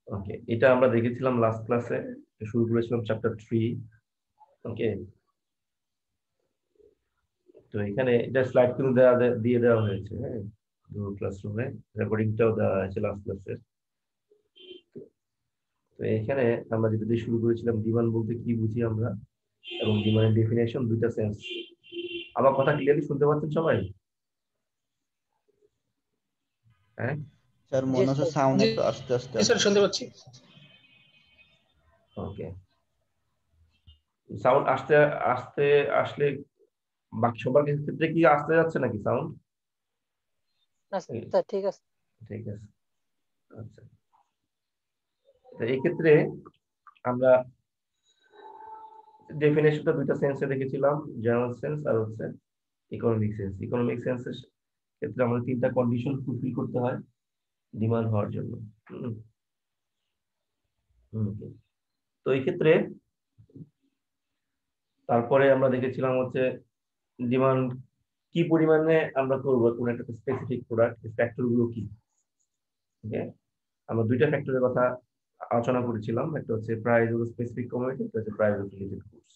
ওকে, এটা আমরা দেখেছিলাম লাস্ট ক্লাসে, শুরু করেছিলাম চ্যাপ্টার 3। ওকে, তো এখানে এটা স্লাইড কিন্তু দিয়ে দেওয়া হয়েছে, হ্যাঁ, গুগল ক্লাসরুমে রেকর্ডিংটাও দেওয়া হয়েছে লাস্ট ক্লাসে। তো এখানে আমরা যেটা দিয়ে শুরু করেছিলাম, ডিমান্ড বলতে কি বুঝি আমরা, এবং ডিমান্ডের ডেফিনেশন, দুইটা সেন্স। আমার কথা ক্লিয়ারলি শুনতে পাচ্ছেন সবাই? হ্যাঁ, স্যার জি মনে হচ্ছে স্যার। সাউন্ড জি একটু আস্তে আস্তে জি স্যার, আসছে। শুনতে পাচ্ছি। ওকে। সাউন্ড আসতে আসতে আসলে বাকি সবার ক্ষেত্রে কি আসতে যাচ্ছে নাকি সাউন্ড? না স্যার, ঠিক আছে। ঠিক আছে, আচ্ছা। তো এই ক্ষেত্রে আমরা ডেফিনেশনটা দুইটা সেন্সে দেখেছিলাম, জেনারেল সেন্স আর হচ্ছে ইকোনমিক সেন্স। ইকোনমিক সেন্সের ক্ষেত্রে আমাদের তিনটা কন্ডিশন ফুলফিল করতে হয় ডিমান্ড হওয়ার জন্য। হুম, হুম। তো এই ক্ষেত্রে তারপরে আমরা দেখেছিলাম হচ্ছে ডিমান্ড কি পরিমাণে আমরা করবো কোন একটা স্পেসিফিক প্রোডাক্ট, ফ্যাক্টর গুলো কি। ওকে, আমরা দুইটা ফ্যাক্টরের কথা আলোচনা করেছিলাম, একটা হচ্ছে প্রাইস অফ স্পেসিফিক কমোডিটি, একটা হচ্ছে প্রাইস অফ রিলেটেড গুডস।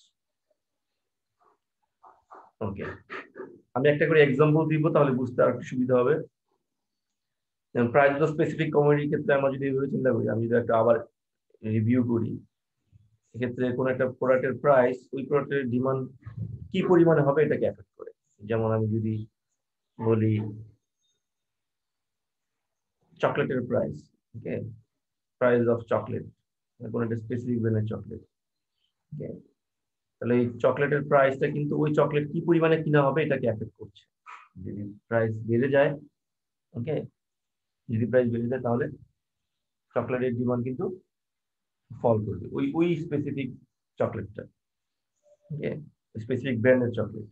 ওকে, আমি একটা করে এক্সাম্পল দিব, তাহলে বুঝতে আর একটু সুবিধা হবে। যেমন প্রাইস অফ স্পেসিফিক কমোডিটির ক্ষেত্রে আমরা যদি এভাবে চিন্তা করি, আমি যদি একটা আবার রিভিউ করি, সেক্ষেত্রে কোন একটা প্রোডাক্টের প্রাইস ওই প্রোডাক্টের ডিমান্ড কি পরিমাণে হবে এটাকে এফেক্ট করে। যেমন আমি যদি বলি চকলেটের price, okay, price of chocolate, কোন একটা স্পেসিফিক ব্র্যান্ডের চকলেট, ওকে, তাহলে এই চকলেটের প্রাইসটা কিন্তু ওই চকলেট কি পরিমাণে কিনা হবে এটাকে এফেক্ট করছে। যদি প্রাইস বেড়ে যায়, ওকে, যদি প্রাইস বেড়ে যায় তাহলে চকলেটের ডিমান্ড কিন্তু ফল করবে, ওই ওই স্পেসিফিক চকলেটটা, ওকে, স্পেসিফিক ব্র্যান্ডের চকলেট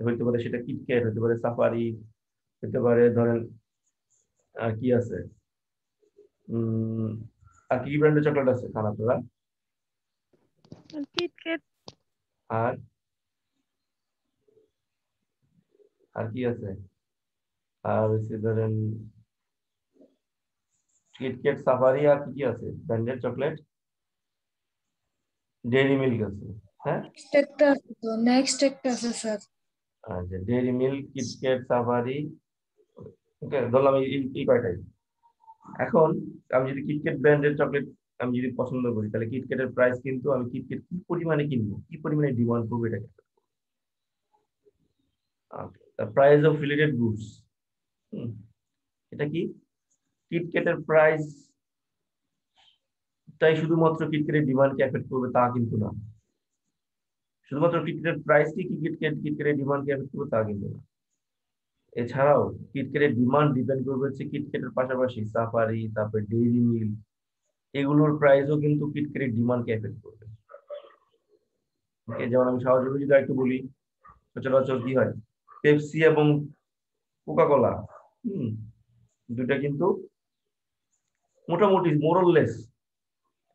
হইতে পারে, সেটা কিটক্যাট হতে পারে, সাফারি হতে পারে, ধরেন আর কি আছে, উম আর কি ব্র্যান্ডের চকলেট আছে খান আপনারা? কিটক্যাট। আর আর কি আছে? আর হচ্ছে ধরেন কিটক্যাট, সাফারি, আর কি কি আছে ব্র্যান্ডের চকলেট? ডেইরি মিল্ক আছে, হ্যাঁ। নেক্সট একটা আছে স্যার। আচ্ছা, ডেইরি মিল্ক, কিটক্যাট, সাফারি, ওকে, ধরলাম এই কয়টাই। এখন আমি যদি কিটক্যাট ব্র্যান্ডের চকলেট আমি যদি পছন্দ করি, তাহলে কিটক্যাটের প্রাইস কিন্তু আমি কিটক্যাট কি পরিমাণে কিনবো, কি পরিমাণে ডিমান্ড করবো, এটাকে প্রাইস অফ রিলেটেড গুডস। এটা কি কিটক্যাটের প্রাইস তাই শুধুমাত্র কিটক্যাটের ডিমান্ডকে এফেক্ট করবে তা কিন্তু না। শুধুমাত্র কিটক্যাটের প্রাইস কি কিটক্যাটের ডিমান্ডকে এফেক্ট করবে তা কিন্তু না। এছাড়াও কিটক্যাটের ডিমান্ড ডিপেন্ড করবে হচ্ছে কিটক্যাটের পাশাপাশি সাফারি, তারপরে ডেইরি মিল্ক, এগুলোর প্রাইসও কিন্তু কিটক্যাটের ডিমান্ডকে এফেক্ট করবে। ওকে, যেমন আমি সহজে যদি একটু বলি, সচরাচর কি হয়, পেপসি এবং কোকা কোলা, হম, দুটা কিন্তু মোটামুটি মোরললেস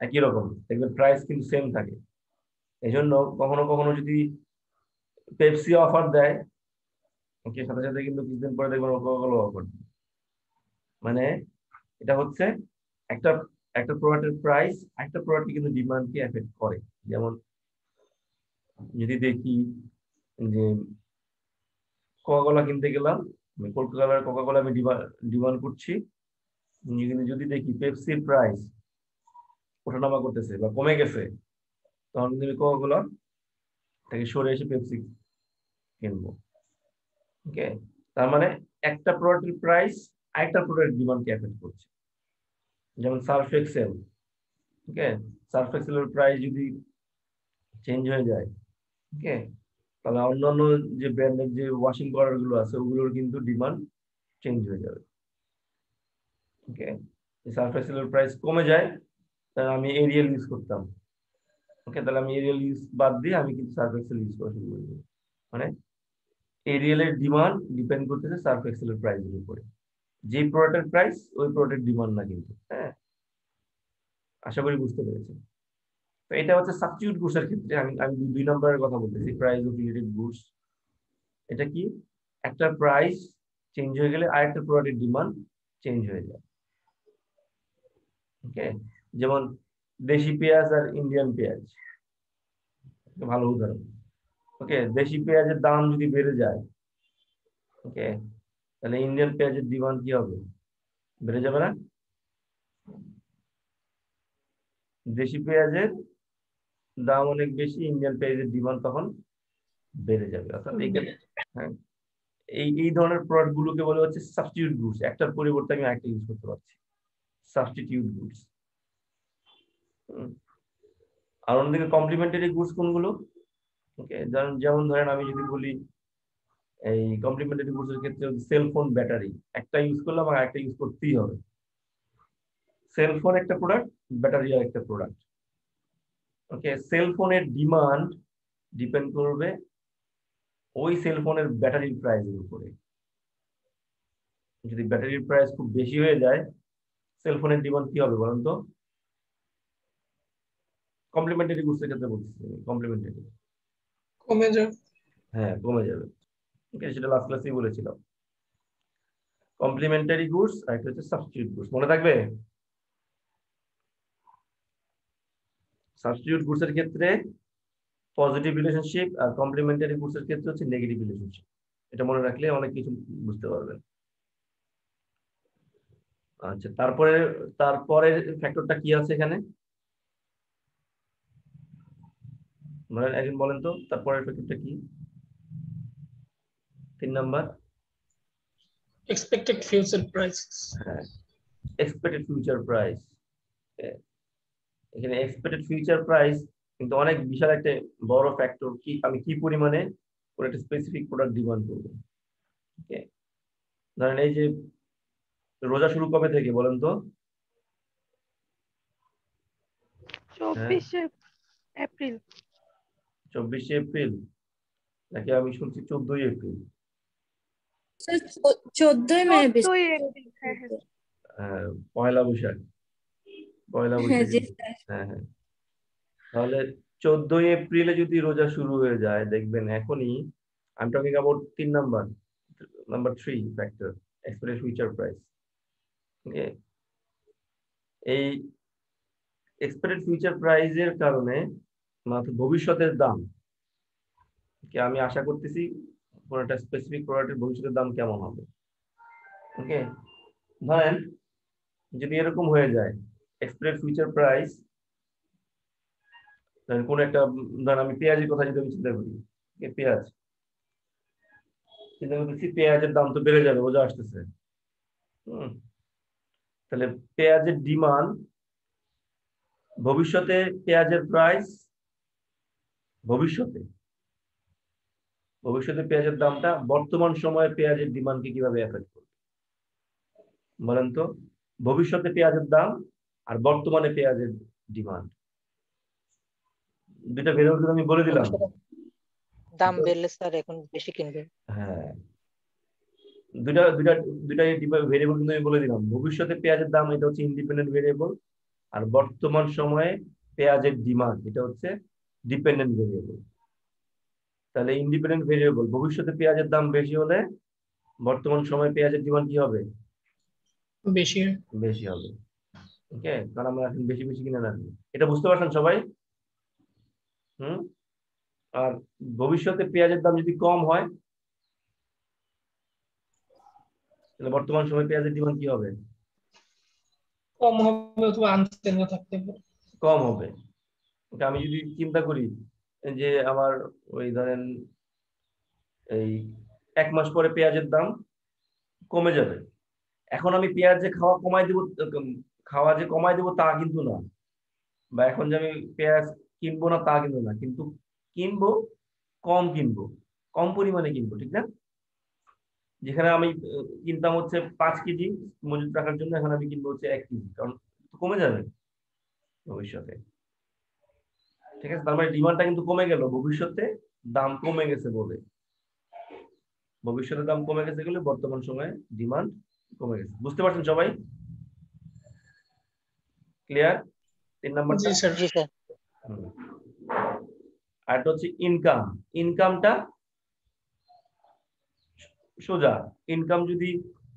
একই রকম, দেখবেন প্রাইস কিন্তু সেম থাকে। এই জন্য কখনো কখনো যদি পেপসি অফার দেয়, ওকে, সাথে সাথে কিন্তু কিছুদিন পরে দেখবেন কোকা কোলা অফার। মানে এটা হচ্ছে একটা একটা প্রোডাক্টের প্রাইস একটা প্রোডাক্টকে কিন্তু ডিমান্ডকে এফেক্ট করে। যেমন যদি দেখি যে কোকা কোলা কিনতে গেলাম, আমি কোকা কোলা আমি ডিমান্ড করছি, কিন্তু যদি দেখি পেপসির প্রাইস ওঠানামা করতেছে বা কমে গেছে, তখন কিন্তু আমি কোকা কোলা থেকে সরে এসে পেপসি কিনবো। ওকে, তার মানে একটা প্রোডাক্টের প্রাইস আরেকটা প্রোডাক্টের ডিমান্ডকে এফেক্ট করছে। যেমন সার্ফ এক্সেল, ওকে, সার্ফ এক্সেলের প্রাইস যদি চেঞ্জ হয়ে যায়, ওকে, তাহলে অন্যান্য যে ব্র্যান্ডের যে ওয়াশিং পাউডার গুলো আছে ওগুলোর কিন্তু ডিমান্ড চেঞ্জ হয়ে যাবে। ওকে, সার্ফ এক্সেলের প্রাইস কমে যায়, তাহলে আমি এরিয়েল ইউজ করতাম, ওকে, তাহলে আমি এরিয়েল ইউজ বাদ দিয়ে আমি কিন্তু সার্ফ এক্সেল ইউজ করা শুরু করে দেবো। মানে এরিয়েলের ডিমান্ড ডিপেন্ড করতেছে সার্ফ এক্সেলের প্রাইসের উপরে। যে প্রোডাক্টের প্রাইস ওই প্রোডাক্টের ডিমান্ড না কিন্তু, হ্যাঁ, আশা করি বুঝতে পেরেছেন। তো এটা হচ্ছে সাবস্টিটিউট গুডস এর ক্ষেত্রে, আমি আমি দুই নম্বরের কথা বলতেছি, প্রাইস অফ রিলেটেড গুডস। এটা কি, একটা প্রাইস চেঞ্জ হয়ে গেলে আরেকটা প্রোডাক্টের ডিমান্ড চেঞ্জ হয়ে যায়। ওকে, যেমন দেশি পেঁয়াজ আর ইন্ডিয়ান পেঁয়াজ, ভালো উদাহরণ। ওকে, দেশি পেঁয়াজের দাম যদি বেড়ে যায়, ওকে, তাহলে ইন্ডিয়ান পেঁয়াজের ডিমান্ড কি হবে? বেড়ে যাবে না? দেশি পেঁয়াজের দাম অনেক বেশি, ইন্ডিয়ান পেঁয়াজের ডিমান্ড তখন বেড়ে যাবে। অর্থাৎ হ্যাঁ, এই ধরনের প্রোডাক্ট গুলোকে বলে হচ্ছে সাবস্টিটিউট গুডস। একটার পরিবর্তে আমি আরেকটা ইউজ করতে পারছি, সাবস্টিটিউট গুডস। আর অন্যদিকে কমপ্লিমেন্টারি গুডস কোনগুলো? ওকে, যেমন ধরেন আমি যদি বলি এই কমপ্লিমেন্টারি গুডস এর ক্ষেত্রে সেলফোন ব্যাটারি, একটা ইউজ করলাম আর একটা ইউজ করতেই হবে। সেলফোন একটা প্রোডাক্ট, ব্যাটারি আর একটা প্রোডাক্ট। ওকে, সেলফোনের ডিমান্ড ডিপেন্ড করবে ওই সেলফোনের ব্যাটারির প্রাইসের উপরে। যদি ব্যাটারির প্রাইস খুব বেশি হয়ে যায়, সেলফোনের ডিমান্ড কি হবে বলেন তো? কমপ্লিমেন্টারি গুডস এর ক্ষেত্রে বলছি, কমপ্লিমেন্টারি কমে যাবে। হ্যাঁ, কমে যাবে। ওকে, সেটা লাস্ট ক্লাসেই বলেছিলাম। কমপ্লিমেন্টারি গুডস আর একটা হচ্ছে সাবস্টিটিউট গুডস, মনে থাকবে? সাবস্টিটিউট গুডস এর ক্ষেত্রে পজিটিভ রিলেশনশিপ, আর কমপ্লিমেন্টারি গুডস এর ক্ষেত্রে হচ্ছে নেগেটিভ রিলেশনশিপ। এটা মনে রাখলে অনেক কিছু বুঝতে পারবেন। আচ্ছা, তারপরে ফ্যাক্টরটা কি আছে এখানে? মানে একজন বলেন তো তারপরের ফ্যাক্টরটা কি? 3 নাম্বার। Expected future prices. হ্যাঁ, এক্সপেক্টেড ফিউচার প্রাইস। এখানে এক্সপেক্টেড ফিউচার প্রাইস কিন্তু অনেক বিশাল একটা বড় ফ্যাক্টর। কি আমি কি পরিমাণে কোন একটা স্পেসিফিক প্রোডাক্ট ডিমান্ড করবো। ওকে, ধরেন এই যে রোজা শুরু কবে থেকে বলেন তো? হ্যাঁ, 24শে এপ্রিল। 24শে এপ্রিল, নাকি আমি শুনছি 14ই এপ্রিল? 14ই মে 14ই এপ্রিল, হ্যাঁ হ্যাঁ। হ্যাঁ, পয়লা বৈশাখ, পয়লা হ্যাঁ বৈশাখে। জি স্যার। হ্যাঁ হ্যাঁ, তাহলে 14ই এপ্রিলে যদি রোজা শুরু হয়ে যায়, দেখবেন এখনই আমি talking about 3 number, number 3 factor, expected future price. Okay, এই এক্সপেক্টেড ফিউচার প্রাইসের কারণে ভবিষ্যতের দাম কি আমি আশা করতেছি কোন একটা স্পেসিফিক প্রোডাক্টের ভবিষ্যতের দাম কেমন হবে। ওকে, ধরেন যদি এরকম হয়ে যায় এক্সপেক্টেড ফিউচার প্রাইস, কোন একটা, ধরেন আমি পেঁয়াজের কথা যদি আমি চিন্তা করি, পেঁয়াজ চিন্তা করতেছি, পেঁয়াজের দাম তো বেড়ে যাবে, বোঝা আসতেছে। তাহলে পেঁয়াজের ডিমান্ড, ভবিষ্যতে পেঁয়াজের প্রাইস, ভবিষ্যতে পেঁয়াজের দামটা বর্তমান সময়ে পেঁয়াজের ডিমান্ডকে কিভাবে এফেক্ট করবে বলেন তো? ভবিষ্যতে পেঁয়াজের দাম আর বর্তমানে পেঁয়াজের ডিমান্ড, দুইটা ভেরিয়েবল আমি বলে দিলাম। দাম বেড়লে স্যার এখন বেশি কিনবে। হ্যাঁ, দুইটা দুইটা দুইটা ভেরিয়েবল কিন্তু আমি বলে দিলাম। ভবিষ্যতে পেঁয়াজের দাম এটা হচ্ছে ইন্ডিপেন্ডেন্ট ভেরিয়েবল, আর বর্তমান সময়ে পেঁয়াজের ডিমান্ড এটা হচ্ছে ডিপেন্ডেন্ট ভেরিয়েবল। তাহলে ইন্ডিপেন্ডেন্ট ভেরিয়েবল, ভবিষ্যতে পেঁয়াজের দাম বেশি হলে বর্তমান সময়ে পেঁয়াজের ডিমান্ড কি হবে? বেশি। বেশি হবে। ওকে, কারণ আমরা এখন বেশি বেশি কিনে রাখবো। এটা বুঝতে পারছেন সবাই? আর ভবিষ্যতে পেঁয়াজের দাম যদি কম হয়, তাহলে বর্তমান সময়ে পেঁয়াজের ডিমান্ড কি হবে? কম হবে অথবা আনসেল থাকতে পারে। কম হবে। আমি যদি চিন্তা করি যে আমার ওই ধরেন এই 1 মাস পরে পেঁয়াজের দাম কমে যাবে, এখন আমি পেঁয়াজ যে খাওয়া যে কমাই দেবো তা কিন্তু না, বা এখন যে আমি পেঁয়াজ কিনবো না তা কিন্তু না, কিন্তু কিনবো, কিনবো, কম পরিমাণে কিনবো, ঠিক না? যেখানে আমি কিনতাম হচ্ছে 5 কেজি মজুত রাখার জন্য, এখন আমি কিনবো হচ্ছে 1 কেজি, কারণ কমে যাবে ভবিষ্যতে। ঠিক আছে, তার মানে ডিমান্ডটা কিন্তু কমে গেল, ভবিষ্যতে দাম কমে গেছে বলে। ভবিষ্যতে দাম কমে গেছে বলে বর্তমান সময়ে ডিমান্ড কমে গেছে। বুঝতে পারছেন সবাই? ক্লিয়ার? 3 নাম্বারটা। জি স্যার। জি স্যার। আর একটা হচ্ছে ইনকাম। ইনকামটা সোজা, ইনকাম যদি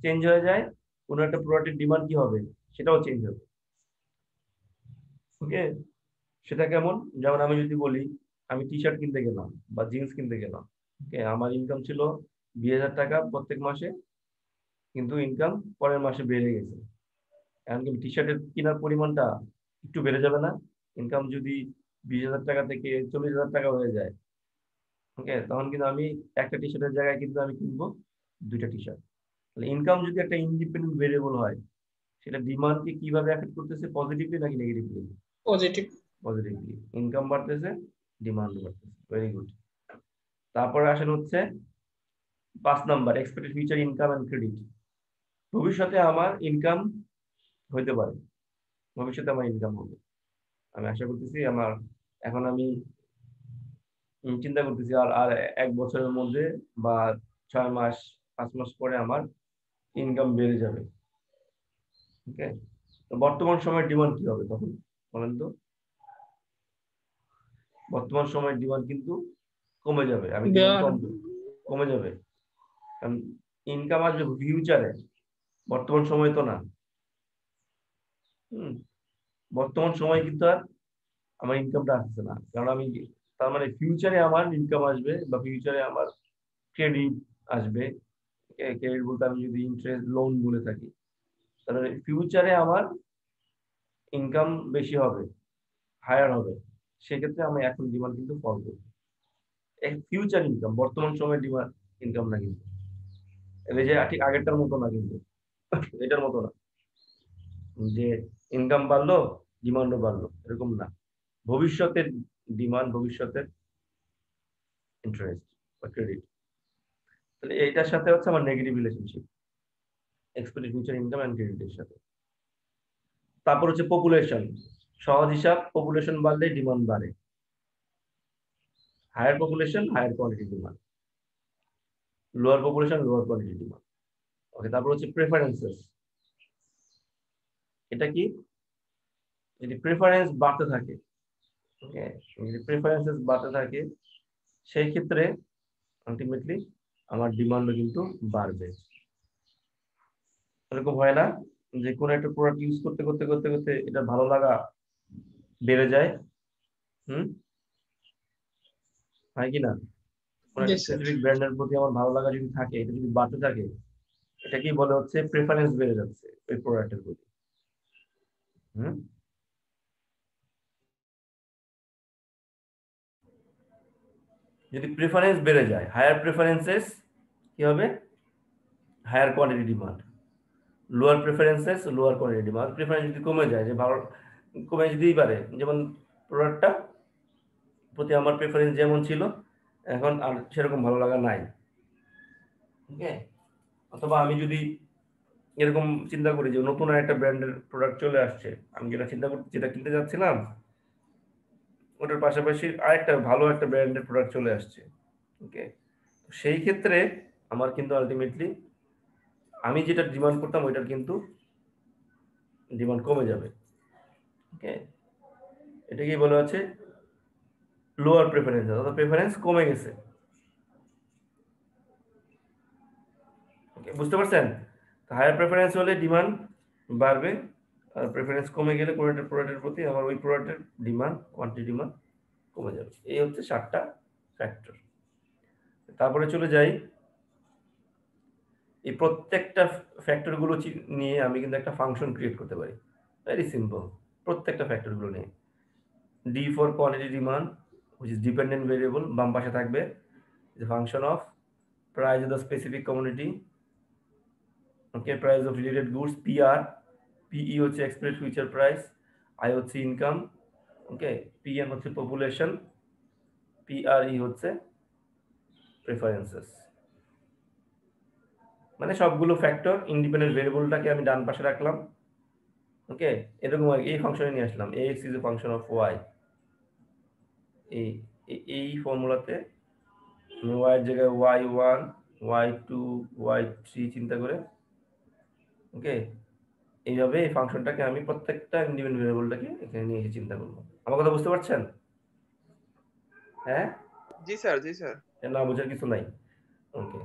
চেঞ্জ হয়ে যায়, কোনো একটা প্রোডাক্টের ডিমান্ড কি হবে সেটাও চেঞ্জ হবে। ওকে, সেটা কেমন? যেমন আমি যদি বলি আমি টি শার্ট কিনতে গেলাম বা জিন্স কিনতে গেলাম, ওকে, আমার ইনকাম ছিল 20,000 টাকা প্রত্যেক মাসে, কিন্তু ইনকাম পরের মাসে বেড়ে গেছে। এখন কি টি শার্টের কেনার পরিমাণটা একটু বেড়ে যাবে না? ইনকাম যদি 20,000 টাকা থেকে 40,000 টাকা হয়ে যায়, ওকে, তখন কিন্তু আমি একটা টি শার্টের জায়গায় কিন্তু আমি কিনবো দুইটা টি শার্ট। তাহলে ইনকাম যদি একটা ইন্ডিপেন্ডেন্ট ভেরিয়েবল হয়, সেটা ডিমান্ডকে কিভাবে এফেক্ট করতেছে, পজিটিভলি নাকি নেগেটিভলি? পজিটিভ। পজিটিভলি। ইনকাম বাড়তেছে, ডিমান্ড বাড়তেছে। Very good. তারপরে আসেন হচ্ছে 5 number, expected future income and credit. ভবিষ্যতে আমার ইনকাম হইতে পারে, ভবিষ্যতে আমার ইনকাম হবে। আমি আশা করতেছি আমার, এখন আমি চিন্তা করতেছি আর আর 1 বছরের মধ্যে বা 6 মাস 5 মাস পরে আমার ইনকাম বেড়ে যাবে। ওকে, বর্তমান সময়ের ডিমান্ড কি হবে তখন বলেন তো? বর্তমান সময়ের ডিমান্ড কিন্তু কমে যাবে। আমি ডিমান্ড কমে যাবে, কারণ ইনকাম আসবে ফিউচারে, বর্তমান সময় তো না। হম, বর্তমান সময় কিন্তু আর আমার ইনকামটা আসছে না, কারণ আমি, তার মানে ফিউচারে আমার ইনকাম আসবে বা ফিউচারে আমার ক্রেডিট আসবে। ক্রেডিট বলতে আমি যদি ইন্টারেস্ট লোন বলে থাকি, তাহলে ফিউচারে আমার ইনকাম বেশি হবে, হায়ার হবে। সেক্ষেত্রে আমি এখন ডিমান্ড কিন্তু ফল করবো। ফিউচার ইনকাম, বর্তমান সময়ের ডিমান্ড ইনকাম না কিন্তু, এই যে ঠিক আগেরটার মতো না কিন্তু, এটার মতো না যে ইনকাম বাড়লো ডিমান্ডও বাড়লো, এরকম না। ভবিষ্যতের ডিমান্ড, ভবিষ্যতের ইন্টারেস্ট বা ক্রেডিট। তাহলে এইটার সাথে হচ্ছে আমার negative relationship, expected future income and ক্রেডিটের সাথে। তারপর হচ্ছে পপুলেশন। সহজ হিসাব, পপুলেশন বাড়লে ডিমান্ড বাড়ে, higher population higher quantity demand, lower population lower quantity demand. Okay, তারপর হচ্ছে প্রেফারেন্সেস। এটা কি? যদি প্রেফারেন্স বাড়তে থাকে, ওকে, যদি প্রেফারেন্সেস বাড়তে থাকে, সেই ক্ষেত্রে আলটিমেটলি আমার ডিমান্ডও কিন্তু বাড়বে। এরকম হয় না যে কোনো একটা প্রোডাক্ট ইউজ করতে করতে করতে করতে এটা ভালো লাগা বেড়ে যায়? হুম, হয় কি না? কোনো একটা স্পেসিফিক ব্র্যান্ডের প্রতি আমার ভালো লাগা যদি থাকে, এটা যদি বাড়তে থাকে, এটা কি বলে হচ্ছে প্রেফারেন্স বেড়ে যাচ্ছে ওই প্রোডাক্টের প্রতি। হুম, যদি প্রেফারেন্স বেড়ে যায়, হায়ার প্রেফারেন্সেস কি হবে? Higher quantity demand. Lower preferences lower quantity demand. Preference যদি কমে যায়, যে ভালো কমে যেতেই পারে, যেমন প্রোডাক্টটা প্রতি আমার প্রেফারেন্স যেমন ছিল, এখন আর সেরকম ভালো লাগা নাই। ওকে, অথবা আমি যদি এরকম চিন্তা করি যে নতুন একটা ব্র্যান্ডের প্রোডাক্ট চলে আসছে, আমি যেটা চিন্তা করতে, যেটা কিনতে যাচ্ছিলাম, ওটার পাশাপাশি আরেকটা ভালো একটা ব্র্যান্ডের প্রোডাক্ট চলে আসছে। ওকে, সেই ক্ষেত্রে আমার কিন্তু আলটিমেটলি আমি যেটা ডিমান্ড করতাম ওইটার কিন্তু ডিমান্ড কমে যাবে। ওকে, এটাকেই বলা হচ্ছে লোয়ার প্রেফারেন্স, অর্থাৎ প্রেফারেন্স কমে গেছে। ওকে, বুঝতে পারছেন? হায়ার প্রেফারেন্স হলে ডিমান্ড বাড়বে, আর প্রেফারেন্স কমে গেলে কোনো একটা প্রোডাক্টের প্রতি আমার ওই প্রোডাক্টের ডিমান্ড, কোয়ান্টিটি ডিমান্ড কমে যাবে। এই হচ্ছে 7টা ফ্যাক্টর। তারপরে চলে যাই, এই প্রত্যেকটা ফ্যাক্টরগুলো নিয়ে আমি কিন্তু একটা ফাংশন ক্রিয়েট করতে পারি। ভেরি সিম্পল, প্রত্যেকটা ফ্যাক্টরগুলো নিয়ে। D for quantity demand, which is dependent variable, বাম পাশে থাকবে the function of price of the specific commodity, okay, price of related goods, PR, PE হচ্ছে expected future price, I হচ্ছে income, okay, PM হচ্ছে population, PRE হচ্ছে preferences। মানে সবগুলো factor, independent ভেরিয়েবলটাকে আমি ডান পাশে রাখলাম। ওকে, এরকম এই ফাংশনে নিয়ে আসলাম, ax is a function of y। এই ফর্মুলাতে আমি y এর জায়গায় y1 y2 y3 চিন্তা করে, ওকে, এইভাবে এই ফাংশনটাকে আমি প্রত্যেকটা ইন্ডিপেন্ডেন্ট ভেরিয়েবলটাকে এখানে নিয়ে এসে চিন্তা করবো। আমার কথা বুঝতে পারছেন? হ্যাঁ, জি স্যার, জি স্যার। না বোঝার কিছু নাই। ওকে,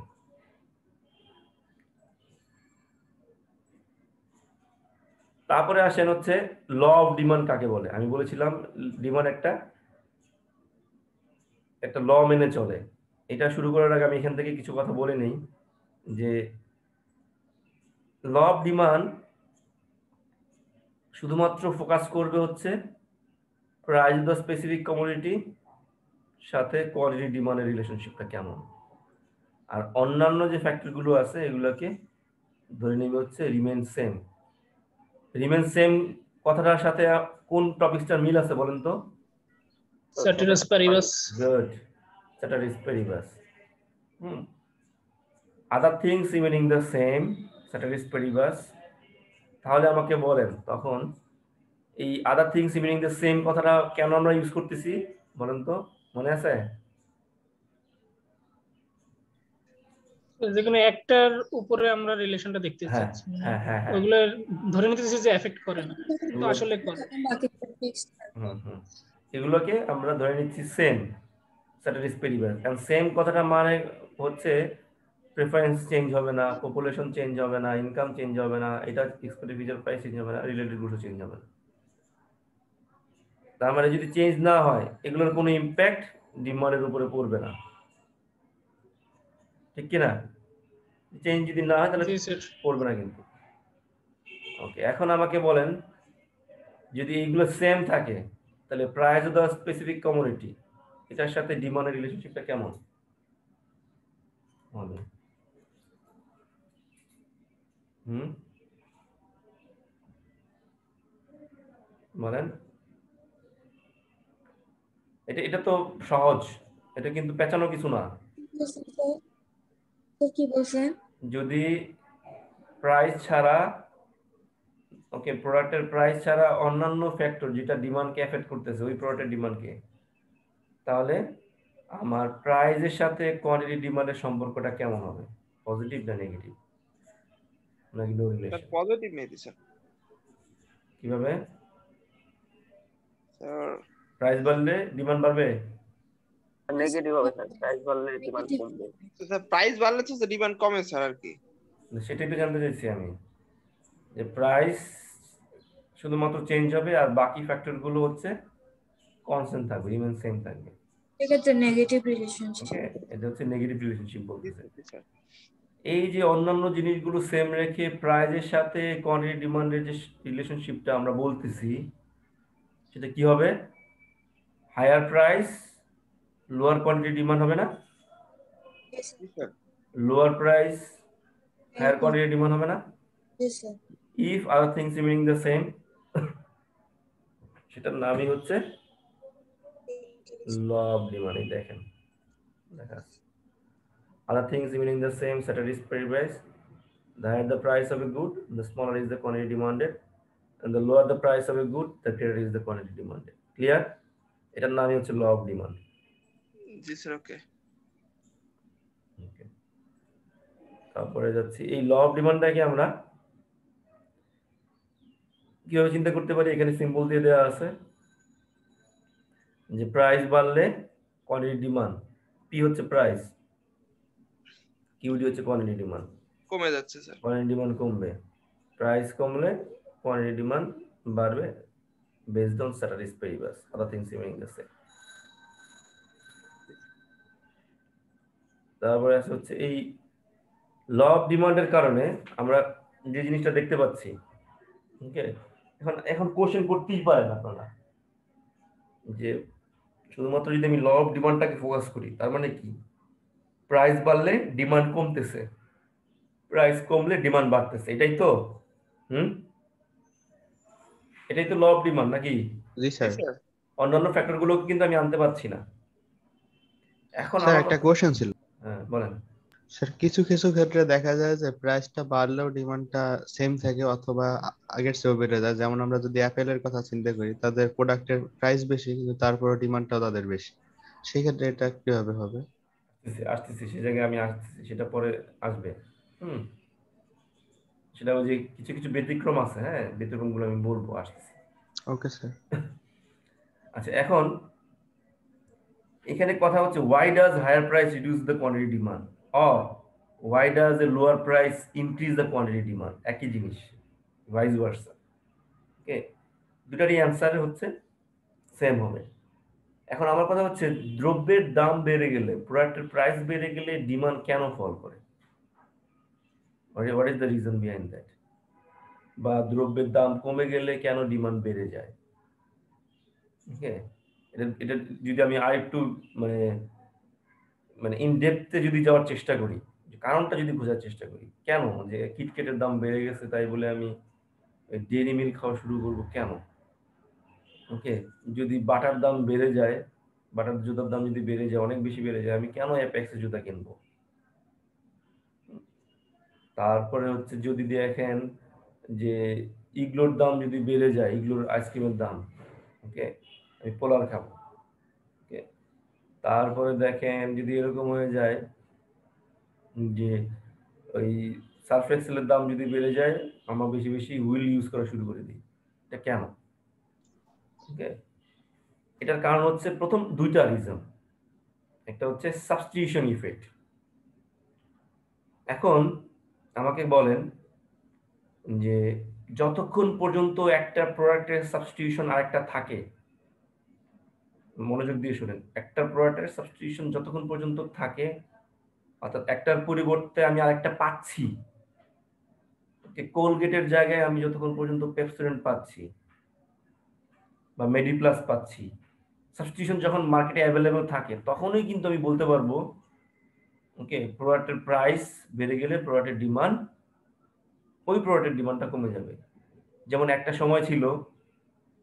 তারপরে আসেন হচ্ছে ল অফ ডিমান্ড কাকে বলে। আমি বলেছিলাম ডিমান্ড একটা ল মেনে চলে। এটা শুরু করার আগে আমি এখান থেকে কিছু কথা বলে নেই যে ল অফ ডিমান্ড শুধুমাত্র ফোকাস করবে হচ্ছে price of the specific commodity সাথে কোয়ান্টিটি ডিমান্ডের রিলেশনশিপটা কেমন, আর অন্যান্য যে ফ্যাক্টরগুলো আছে এগুলোকে ধরে নেবে হচ্ছে রিমেন সেম। রিমেন সেম কথাটার সাথে কোন টপিকটার মিল আছে বলেন তো? ceteris paribus, good, ceteris paribus। Other things remaining the same, ceteris paribus। তাহলে আমাকে বলেন তখন এই other things remaining the same কথাটা কেন আমরা ইউজ করতেছি বলেন তো, মনে আছে? যেখানে একটার উপরে আমরা রিলেশনটা দেখতে হ্যাঁ চাচ্ছি, হ্যাঁ হ্যাঁ হ্যাঁ। ওইগুলো ধরে নিতেছি যে এফেক্ট করে না, কিন্তু আসলে করে। বাকিটা ফিক্সড এগুলোকে আমরা ধরে নিচ্ছি সেম, ceteris paribus। কারণ সেম কথাটা মানে হচ্ছে প্রেফারেন্স চেঞ্জ হবে না, পপুলেশন চেঞ্জ হবে না, ইনকাম চেঞ্জ হবে না, এটা এক্সপেক্টেড ফিউচার প্রাইস চেঞ্জ হবে না, রিলেটেড গুডও চেঞ্জ হবে না। তার মানে যদি চেঞ্জ না হয় এগুলোর কোনো ইম্প্যাক্ট ডিমান্ডের উপরে পড়বে না, ঠিক কি না? চেঞ্জ যদি না হয় তাহলে জি স্যার। পড়বে না কিন্তু। ওকে, এখন আমাকে বলেন যদি এইগুলো সেম থাকে তাহলে price of the specific commodity এটার সাথে ডিমান্ডের রিলেশনশিপটা কেমন হবে? বলেন। এটা তো সহজ, এটা কিন্তু পেঁচানো কিছু না। কি বলছেন? যদি প্রাইস ছাড়া, ওকে, প্রোডাক্টের প্রাইস ছাড়া অন্যান্য ফ্যাক্টর যেটা ডিমান্ডকে এফেক্ট করতেছে ওই প্রোডাক্টের ডিমান্ডকে, তাহলে আমার প্রাইসের সাথে কোয়ান্টিটি ডিমান্ডের সম্পর্কটা কেমন হবে? পজিটিভ না নেগেটিভ নাকি no relation? Positive maybe sir. কিভাবে? স্যার প্রাইস বাড়লে ডিমান্ড বাড়বে? নেগেটিভ হবে স্যার, প্রাইস বাড়লে ডিমান্ড কমবে। স্যার প্রাইস বাড়লে তো ডিমান্ড কমে স্যার আর কি। সেটাই তো জানতে চাইছি আমি, যে প্রাইস শুধুমাত্র চেঞ্জ হবে আর বাকি ফ্যাক্টরগুলো হচ্ছে কনস্ট্যান্ট থাকবে, রিমেন সেম থাকবে। এটা তো নেগেটিভ রিলেশনশিপ। ওকে, এটা হচ্ছে নেগেটিভ রিলেশনশিপ বলতেছে। স্যার এই যে অন্যান্য জিনিসগুলো সেম রেখে প্রাইসের সাথে কোয়ান্টিটি ডিমান্ডের যে রিলেশনশিপটা আমরা বলতেছি সেটা কি হবে? Higher price lower quantity demand হবে না? Lower price higher quantity demand হবে না? If other things remaining the same, সেটার নামই হচ্ছে ল অফ ডিমান্ড। এই দেখেন দেখা আছে, other things remaining the same, ceteris paribus, the higher the price of a good, the smaller is the quantity demanded, and the lower the price of a good, the greater is the quantity demanded. Clear? এটার নামই হচ্ছে law of demand. জি sir okay. তারপরে যাচ্ছি এই law of ডিমান্ডটাকে আমরা কিভাবে চিন্তা করতে পারি? এখানে সিম্বল দিয়ে দেওয়া আছে যে প্রাইস বাড়লে কোয়ান্টিটি ডিমান্ড, পি হচ্ছে প্রাইস, কিউডি হচ্ছে কোয়ান্টিটি ডিমান্ড, কমে যাচ্ছে স্যার। কোয়ান্টিটি ডিমান্ড কমবে, প্রাইস কমলে কোয়ান্টিটি ডিমান্ড বাড়বে based on ceteris paribus, other things remaining the same। তারপরে আছে হচ্ছে এই ল অফ ডিমান্ডের কারণে আমরা যে জিনিসটা দেখতে পাচ্ছি, ওকে, এখন কোশ্চেন করতেই পারেন আপনারা যে শুধুমাত্র যদি আমি ল অফ ডিমান্ডটাকে ফোকাস করি তার মানে কি? প্রাইস বাড়লে ডিমান্ড কমতেছে, প্রাইস কমলে ডিমান্ড বাড়তেছে, এটাই তো? এটাই তো ল অফ ডিমান্ড নাকি? জি স্যার। অন্যান্য ফ্যাক্টর গুলো কিন্তু আমি আনতে পারছি না। এখন স্যার একটা কোশ্চেন ছিল। হ্যাঁ বলেন। স্যার কিছু কিছু ক্ষেত্রে দেখা যায় যে প্রাইসটা বাড়লেও ডিমান্ডটা সেম থাকে অথবা আগের চেয়েও বেড়ে যায়, যেমন আমরা যদি অ্যাপেলের কথা চিন্তা করি, তাদের প্রোডাক্টের প্রাইস বেশি কিন্তু তারপরে ডিমান্ডটাও তাদের বেশি, সেই ক্ষেত্রে এটা কিভাবে হবে? আসতেছি সেই জায়গায় আমি আসতেছি, সেটা পরে আসবে। সেটা ওই যে কিছু কিছু ব্যতিক্রম আছে, হ্যাঁ ব্যতিক্রমগুলো আমি বলবো, আসতেছি। Okay sir. আচ্ছা, এখন এখানে কথা হচ্ছে why does higher price reduce the quantity demand or why does a lower price increase the quantity demand? একই জিনিস, vice versa। ওকে, দুটারই অ্যান্সার হচ্ছে সেম হবে। এখন আমার কথা হচ্ছে দ্রব্যের দাম বেড়ে গেলে, প্রোডাক্টের প্রাইস বেড়ে গেলে ডিমান্ড কেন ফল করে? What is the reason behind that? বা দ্রব্যের দাম কমে গেলে কেন ডিমান্ড বেড়ে যায়? ওকে, এটা এটা যদি আমি আরেকটু মানে মানে ইন ডেপথে যদি যাওয়ার চেষ্টা করি, কারণটা যদি বোঝার চেষ্টা করি, কেন যে কিটক্যাটের দাম বেড়ে গেছে তাই বলে আমি ডেইরি মিল্ক খাওয়া শুরু করব কেন? ওকে, যদি বাটার দাম বেড়ে যায়, বাটার জুতার দাম যদি বেড়ে যায়, অনেক বেশি বেড়ে যায়, আমি কেন অ্যাপেক্সের জুতা কিনবো? তারপরে হচ্ছে যদি দেখেন যে ইগলোর দাম যদি বেড়ে যায়, ইগলোর আইসক্রিমের দাম, ওকে, আমি পোলার খাবো। ওকে, তারপরে দেখেন যদি এরকম হয়ে যায় যে ওই সার্ফ এক্সেলের দাম যদি বেড়ে যায়, আমরা বেশি বেশি হুইল ইউজ করা শুরু করে দিই। এটা কেন? ওকে, এটার কারণ হচ্ছে প্রথম দুইটা রিজন। একটা হচ্ছে সাবস্টিটিউশন ইফেক্ট। এখন আমাকে বলেন যে যতক্ষণ পর্যন্ত একটা প্রোডাক্টের সাবস্টিটিউশন আরেকটা থাকে, মনোযোগ দিয়ে শুনেন, একটা প্রোডাক্টের সাবস্টিটিউশন যতক্ষণ পর্যন্ত থাকে, অর্থাৎ একটার পরিবর্তে আমি আরেকটা পাচ্ছি, কোলগেটের জায়গায় আমি যতক্ষণ পর্যন্ত পেপসোডেন্ট পাচ্ছি বা মেডিপ্লাস পাচ্ছি, সাবস্টিটিউশন যখন মার্কেটে অ্যাভেলেবল থাকে, তখনই কিন্তু আমি বলতে পারবো ওকে প্রোডাক্টের প্রাইস বেড়ে গেলে প্রোডাক্টের ডিমান্ড, ওই প্রোডাক্টের ডিমান্ডটা কমে যাবে। যেমন একটা সময় ছিল,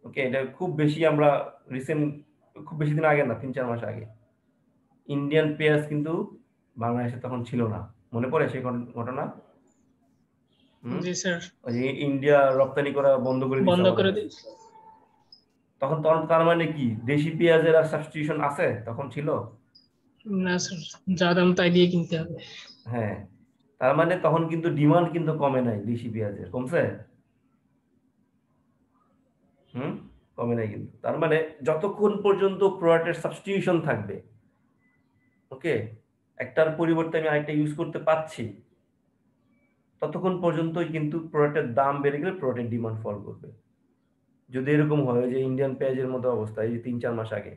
ওকে, এটা খুব বেশি আমরা রিসেন্ট, খুব বেশি দিন আগে না, 3-4 মাস আগে, ইন্ডিয়ান পেঁয়াজ কিন্তু বাংলাদেশে তখন ছিল না। মনে পড়ে সেই ঘটনা? জি স্যার, ওই যে ইন্ডিয়া রপ্তানি করা বন্ধ করে দিয়েছে বন্ধ আমাদের করে কাছে। দিয়েছে। তখন তার মানে কি দেশি পেঁয়াজের আর সাবস্টিটিউশন আছে? তখন ছিল না স্যার, যা দাম তাই দিয়ে কিনতে হবে। হ্যাঁ, তার মানে তখন কিন্তু ডিমান্ড কিন্তু কমে নাই, দেশি পেঁয়াজের কমছে? কমে নাই কিন্তু। তার মানে যতক্ষণ পর্যন্ত প্রোডাক্টের সাবস্টিটিউশন থাকবে, ওকে, একটার পরিবর্তে আমি আরেকটা ইউজ করতে পাচ্ছি, ততক্ষণ পর্যন্তই কিন্তু প্রোডাক্টের দাম বেড়ে গেলে প্রোডাক্টের ডিমান্ড ফল করবে। যদি এরকম হয় যে ইন্ডিয়ান পেঁয়াজের মতো অবস্থা, এই যে 3-4 মাস আগে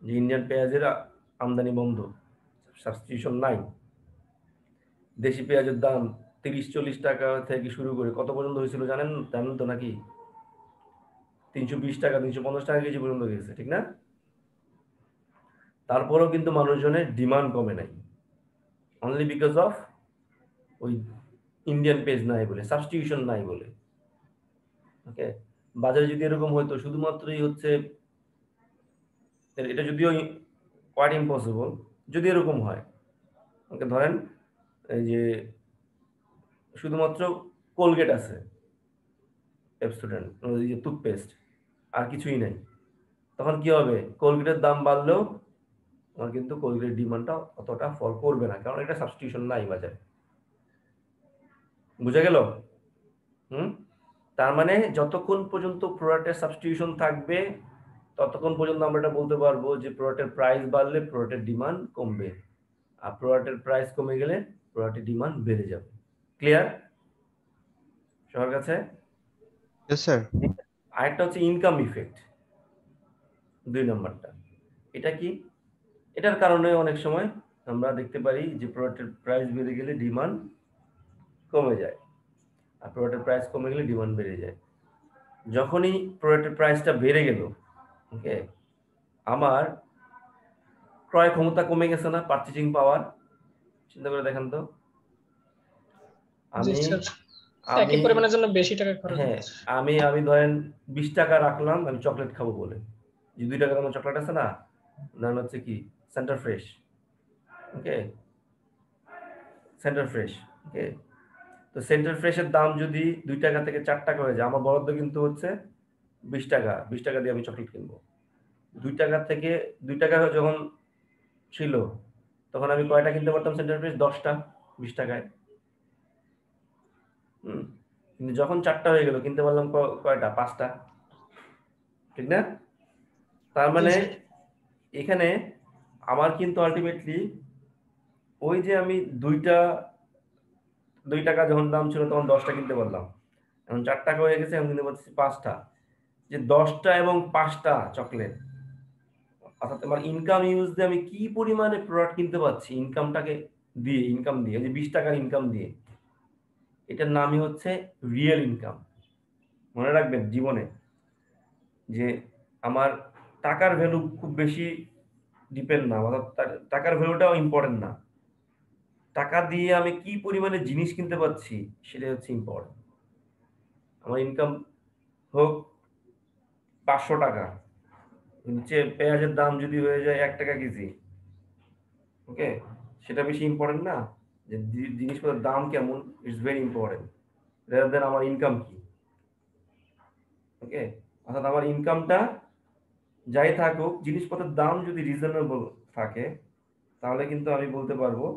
যে ইন্ডিয়ান পেঁয়াজের আমদানি বন্ধ, সাবস্টিটিউশন নাই, দেশি পেঁয়াজের দাম 30-40 টাকা থেকে শুরু করে কত পর্যন্ত হয়েছিল জানেন তো নাকি? 320 টাকা, 350 টাকা কেজি পর্যন্ত গেছে, ঠিক না? তারপরেও কিন্তু মানুষজনের ডিমান্ড কমে নাই, অনলি বিকজ অফ ওই ইন্ডিয়ান পেঁয়াজ নাই বলে, সাবস্টিটিউশন নাই বলে। ওকে, বাজারে যদি এরকম হয়তো শুধুমাত্রই হচ্ছে, এটা যদিও কোয়াইট ইম্পসিবল, যদি এরকম হয়, ওকে, ধরেন এই যে শুধুমাত্র কোলগেট আছে, পেপসোডেন্ট, ওই যে টুথপেস্ট, আর কিছুই নাই, তখন কি হবে? কোলগেটের দাম বাড়লেও আমার কিন্তু কোলগেটের ডিমান্ডটা অতটা ফল করবে না, কারণ এটা সাবস্টিটিউশন নাই বাজারে। বুঝা গেল? তার মানে যতক্ষণ পর্যন্ত প্রোডাক্টের সাবস্টিটিউশন থাকবে, ততক্ষণ পর্যন্ত আমরা এটা বলতে পারবো যে প্রোডাক্টের প্রাইস বাড়লে প্রোডাক্টের ডিমান্ড কমবে, আর প্রোডাক্টের প্রাইস কমে গেলে প্রোডাক্টের ডিমান্ড বেড়ে যাবে। ক্লিয়ার সবার কাছে? Yes sir. আরেকটা হচ্ছে ইনকাম ইফেক্ট, 2 নম্বরটা। এটা কি? এটার কারণে অনেক সময় আমরা দেখতে পারি যে প্রোডাক্টের প্রাইস বেড়ে গেলে ডিমান্ড কমে যায়, আর প্রোডাক্টের প্রাইস কমে গেলে ডিমান্ড বেড়ে যায়। যখনই প্রোডাক্টের প্রাইসটা বেড়ে গেল, ওকে, আমার ক্রয় ক্ষমতা কমে গেছে না, পারচেজিং পাওয়ার? চিন্তা করে দেখেন তো। জি আমি স্যার, আমি একই পরিমাণের জন্য বেশি টাকা খরচ হ্যাঁ, হচ্ছে। আমি ধরেন 20 টাকা রাখলাম আমি চকলেট খাবো বলে, যে 2 টাকা দামের চকলেট আছে না, নাম হচ্ছে কি সেন্টার ফ্রেশ, ওকে, সেন্টার ফ্রেশ, ওকে। তো সেন্টার ফ্রেশের দাম যদি 2 টাকা থেকে 4 টাকা হয়ে যায়, আমার বরাদ্দ কিন্তু হচ্ছে 20 টাকা। 20 টাকা দিয়ে আমি চকলেট কিনবো। 2 টাকা থেকে 2 টাকা যখন ছিল, তখন আমি কয়টা কিনতে পারতাম সেন্টার ফ্রেশ? 10টা 20 টাকায়। কিন্তু যখন 4টা হয়ে গেল, কিনতে পারলাম কয়টা? 5টা, ঠিক না? তার মানে এখানে আমার কিন্তু আলটিমেটলি ওই যে আমি 2 টাকা যখন দাম ছিল তখন 10টা কিনতে পারলাম, এখন 4 টাকা হয়ে গেছে, এখন কিনতে পারতেছি 5টা। যে 10টা এবং 5টা চকলেট, অর্থাৎ আমার ইনকাম ইউজ দিয়ে আমি কি পরিমাণে প্রোডাক্ট কিনতে পারছি ইনকামটাকে দিয়ে, ইনকাম দিয়ে, যে 20 টাকার ইনকাম দিয়ে, এটার নামই হচ্ছে রিয়েল ইনকাম। মনে রাখবেন জীবনে যে আমার টাকার ভ্যালু খুব বেশি ডিপেন্ড না, অর্থাৎ টাকার ভ্যালুটাও ইম্পর্টেন্ট না, টাকা দিয়ে আমি কি পরিমাণে জিনিস কিনতে পারছি সেটাই হচ্ছে ইম্পর্টেন্ট। আমার ইনকাম হোক 500 টাকা, নিচে পেঁয়াজের দাম যদি হয়ে যায় 1 টাকা কেজি, ওকে, সেটা বেশি ইম্পর্টেন্ট না, যে জিনিসপত্রের দাম কেমন, it's very important rather than আমার ইনকাম কি। ওকে, অর্থাৎ আমার ইনকামটা যাই থাকুক, জিনিসপত্রের দাম যদি রিজনেবল থাকে, তাহলে কিন্তু আমি বলতে পারবো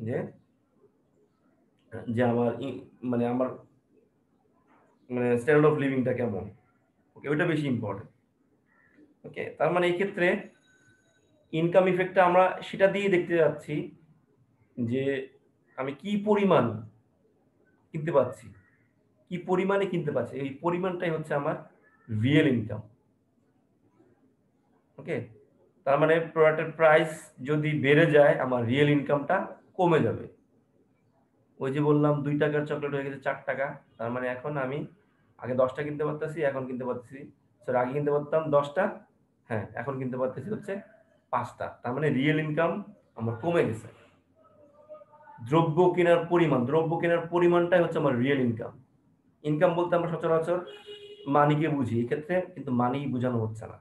যে যে আমার মানে আমার মানে স্ট্যান্ডার্ড অফ লিভিংটা কেমন। ওকে, ওইটা বেশি ইম্পর্টেন্ট। ওকে, তার মানে এই ক্ষেত্রে ইনকাম ইফেক্টটা আমরা সেটা দিয়ে দেখতে যাচ্ছি যে আমি কি পরিমাণ কিনতে পারছি, কি পরিমাণে কিনতে পারছি, এই পরিমাণটাই হচ্ছে আমার রিয়েল ইনকাম। ওকে, তার মানে প্রোডাক্টের প্রাইস যদি বেড়ে যায়, আমার রিয়েল ইনকামটা কমে যাবে। ওই যে বললাম 2 টাকার চকলেট হয়ে গেছে 4 টাকা, তার মানে এখন আমি আগে 10টা কিনতে পারতেছি, এখন কিনতে পারতেছি, স্যার আগে কিনতে পারতাম 10টা, হ্যাঁ এখন কিনতে পারতেছি হচ্ছে 5টা। তার মানে রিয়েল ইনকাম আমার কমে গেছে। দ্রব্য কেনার পরিমাণটাই হচ্ছে আমার রিয়েল ইনকাম। ইনকাম বলতে আমরা সচরাচর মানিকে বুঝি, এক্ষেত্রে কিন্তু মানি বোঝানো হচ্ছে না।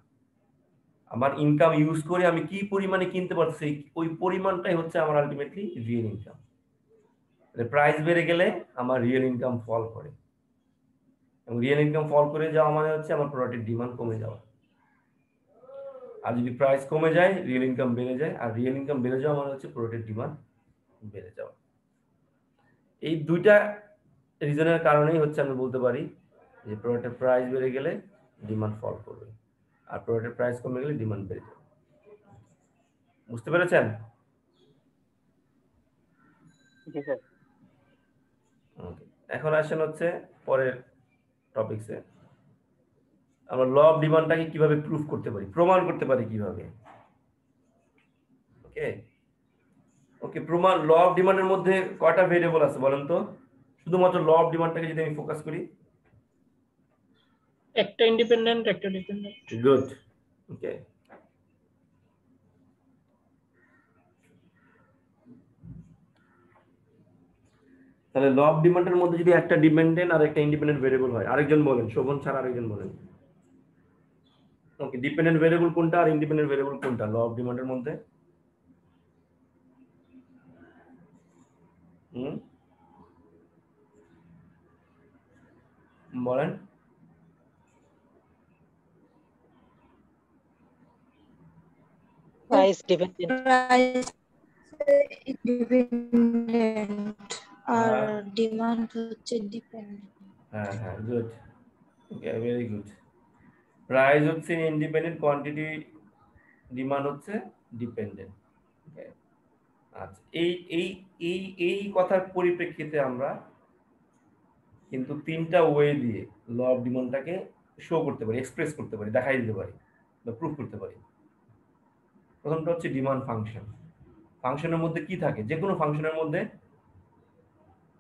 আমার ইনকাম ইউজ করে আমি কি পরিমাণে কিনতে পারছি, ওই পরিমাণটাই হচ্ছে আমার আলটিমেটলি রিয়েল ইনকাম। প্রাইস বেড়ে গেলে আমার রিয়েল ইনকাম ফল করে, এবং রিয়েল ইনকাম ফল করে যাওয়া মানে হচ্ছে আমার প্রোডাক্টের ডিমান্ড কমে যাওয়া। আর যদি প্রাইস কমে যায়, রিয়েল ইনকাম বেড়ে যায়, আর রিয়েল ইনকাম বেড়ে যাওয়া মানে হচ্ছে প্রোডাক্টের ডিমান্ড বেড়ে যাওয়া। এই দুইটা রিজনের কারণেই হচ্ছে আমি বলতে পারি যে প্রোডাক্টের প্রাইস বেড়ে গেলে ডিমান্ড ফল করবে, আর প্রোডাক্টের প্রাইস কমে গেলে ডিমান্ড বেড়ে যাবে। বুঝতে পেরেছেন? জি স্যার। ওকে, এখন আসেন হচ্ছে পরের টপিকসে। আমরা ল অফ ডিমান্ডটাকে কিভাবে প্রুফ করতে পারি, প্রমাণ করতে পারি কিভাবে। ওকে ওকে, প্রমাণ। ল অফ ডিমান্ডের মধ্যে কয়টা ভেরিয়েবল আছে বলেন তো? শুধুমাত্র ল অফ ডিমান্ডটাকে যদি আমি ফোকাস করি, একটা ইন্ডিপেন্ডেন্ট, একটা ডিপেন্ডেন্ট। গুড। ওকে, তাহলে ল অফ ডিমান্ডের মধ্যে যদি একটা ডিপেন্ডেন্ট আর একটা ইন্ডিপেন্ডেন্ট ভেরিয়েবল হয়, আরেকজন বলেন, শোভন ছাড়া আরেকজন বলেন। ওকে, ডিপেন্ডেন্ট ভেরিয়েবল কোনটা আর ইন্ডিপেন্ডেন্ট ভেরিয়েবল কোনটা ল অফ ডিমান্ডের মধ্যে? বলেন। Price dependent. প্রাইস ইন্ডিপেন্ডেন্ট আর ডিমান্ড হচ্ছে ডিপেন্ডেন্ট। হ্যাঁ হ্যাঁ, গুড। ওকে, ভেরি গুড। প্রাইস হচ্ছে ইন্ডিপেন্ডেন্ট, কোয়ান্টিটি ডিমান্ড হচ্ছে ডিপেন্ডেন্ট। ওকে, আচ্ছা, এই এই এই এই কথার পরিপ্রেক্ষিতে আমরা কিন্তু 3টা ওয়ে দিয়ে ল অফ ডিমান্ডটাকে শো করতে পারি, এক্সপ্রেস করতে পারি, দেখাই দিতে পারি বা প্রুফ করতে পারি। প্রথমটা হচ্ছে ডিমান্ড ফাংশন। ফাংশনের মধ্যে কি থাকে? যে কোনো ফাংশনের মধ্যে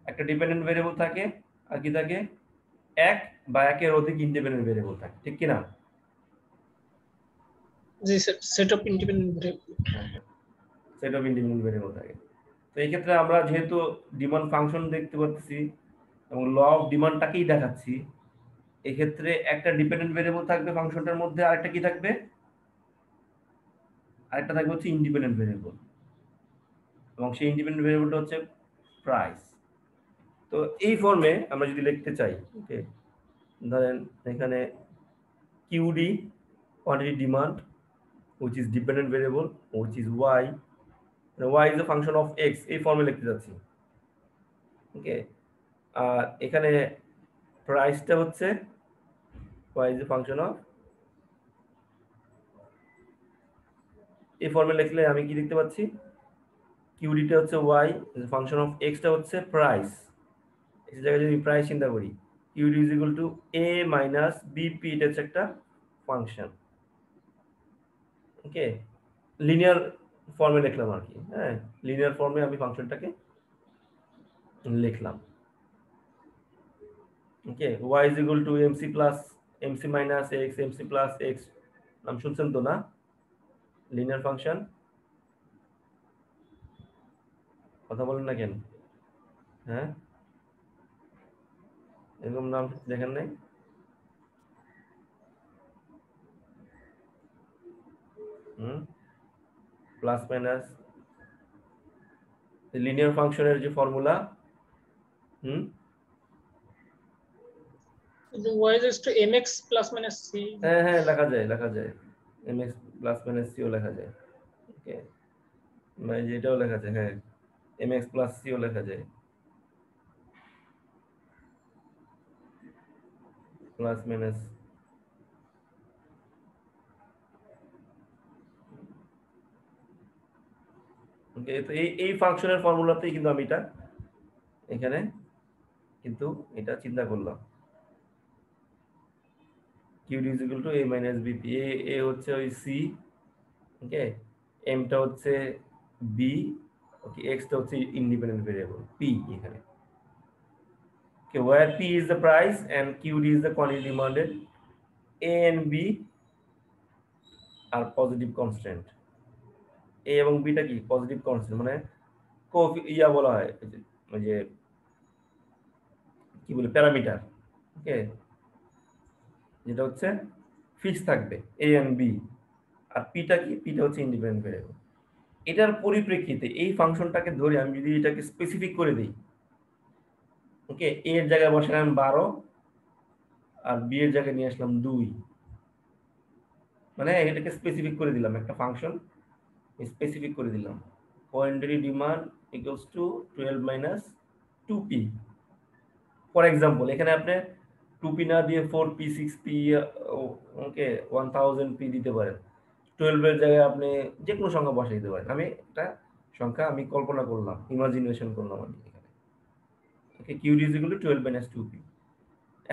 একটা ডিপেন্ডেন্ট ভেরিয়েবল থাকে, আর কি থাকে? এক বা একের অধিক ইন্ডিপেন্ডেন্ট ভেরিয়েবল থাকে, ঠিক কি না? জি sir, set of independent variable. Set of independent variable থাকে। তো এই ক্ষেত্রে আমরা যেহেতু ডিমান্ড ফাংশন দেখতে পাচ্ছি এবং ল অফ ডিমান্ডটাকেই দেখাচ্ছি, এই ক্ষেত্রে একটা ডিপেন্ডেন্ট ভেরিয়েবল থাকবে ফাংশনটার মধ্যে, আরেকটা কি থাকবে? আরেকটা থাকবে হচ্ছে ইন্ডিপেন্ডেন্ট ভেরিয়েবল, এবং সেই ইন্ডিপেন্ডেন্ট ভেরিয়েবলটা হচ্ছে প্রাইস। তো এই ফর্মে আমরা যদি লিখতে চাই, ওকে, ধরেন এখানে QD, quantity demand, which is dependent variable, which is y, y is a function of x, এই ফর্মে লিখতে যাচ্ছি। ওকে, আর এখানে প্রাইসটা হচ্ছে y is a function of, এই ফর্মে লিখলে আমি কি দেখতে পাচ্ছি? কিউডিটা হচ্ছে y is a function of x, টা হচ্ছে প্রাইস। এই জায়গায় যদি প্রাইস চিন্তা করি, QD is equal two A minus BP, এটা হচ্ছে একটা ফাংশন। ওকে, লিনিয়ার ফর্মে লিখলাম আর কি। হ্যাঁ, লিনিয়ার ফর্মে আমি ফাংশনটাকে লিখলাম। ওকে, y is equal to mc plus mc minus x, mc plus x, নাম শুনছেন তো না? লিনিয়ার ফাংশন, কথা বলেন না কেন? হ্যাঁ, এরকম নাম দেখেন নাই? প্লাস মাইনাস লিনিয়ার ফাংশনের যে formula. y is to mx plus minus c. হ্যাঁ হ্যাঁ, লেখা যায় mx প্লাস মাইনাস c ও লেখা যায়। ওকে, মানে যেটাও লেখা যায়, হ্যাঁ mx প্লাস c ও লেখা যায়, প্লাস মাইনাস। ওকে, তো এই ফাংশনের ফর্মুলাতেই কিন্তু আমি এটা এখানে কিন্তু এটা চিন্তা করলাম। QD is equal to a minus b p, a হচ্ছে ওই সি, ওকে, এমটা হচ্ছে বি, ওকে, এক্সটা হচ্ছে ইন্ডিপেন্ডেন্ট ভেরিয়েবল পি এখানে। Okay, where p is the price and QD is the quantity demanded, a and b are positive constant. A এবং beta কি positive constant, মানে ইয়া বলা হয় ওই যে কি বলে প্যারামিটার। ওকে, যেটা হচ্ছে ফিক্স থাকবে এ এন্ড বি, আর পিটা কি, পিটা হচ্ছে ইন্ডিপেন্ডেন্ট ভেরিয়েবল। এটার পরিপ্রেক্ষিতে এই ফাংশনটাকে ধরে আমি যদি এটাকে স্পেসিফিক করে দিই, ওকে, এ এর জায়গায় বসালাম 12 আর বি এর জায়গায় নিয়ে আসলাম 2, মানে এটাকে স্পেসিফিক করে দিলাম, একটা ফাংশন স্পেসিফিক করে দিলাম, quantity demand equals to 12 minus 2p। For example এখানে আপনি 2p না দিয়ে 4p 6p, ওকে, 1000p দিতে পারেন। 12 এর জায়গায় আপনি যে কোনো সংখ্যা বসাই দিতে পারেন। আমি একটা সংখ্যা আমি কল্পনা করলাম, ইমাজিনেশন করলাম আমি এখানে। Okay, QD is equal to 12 minus 2p।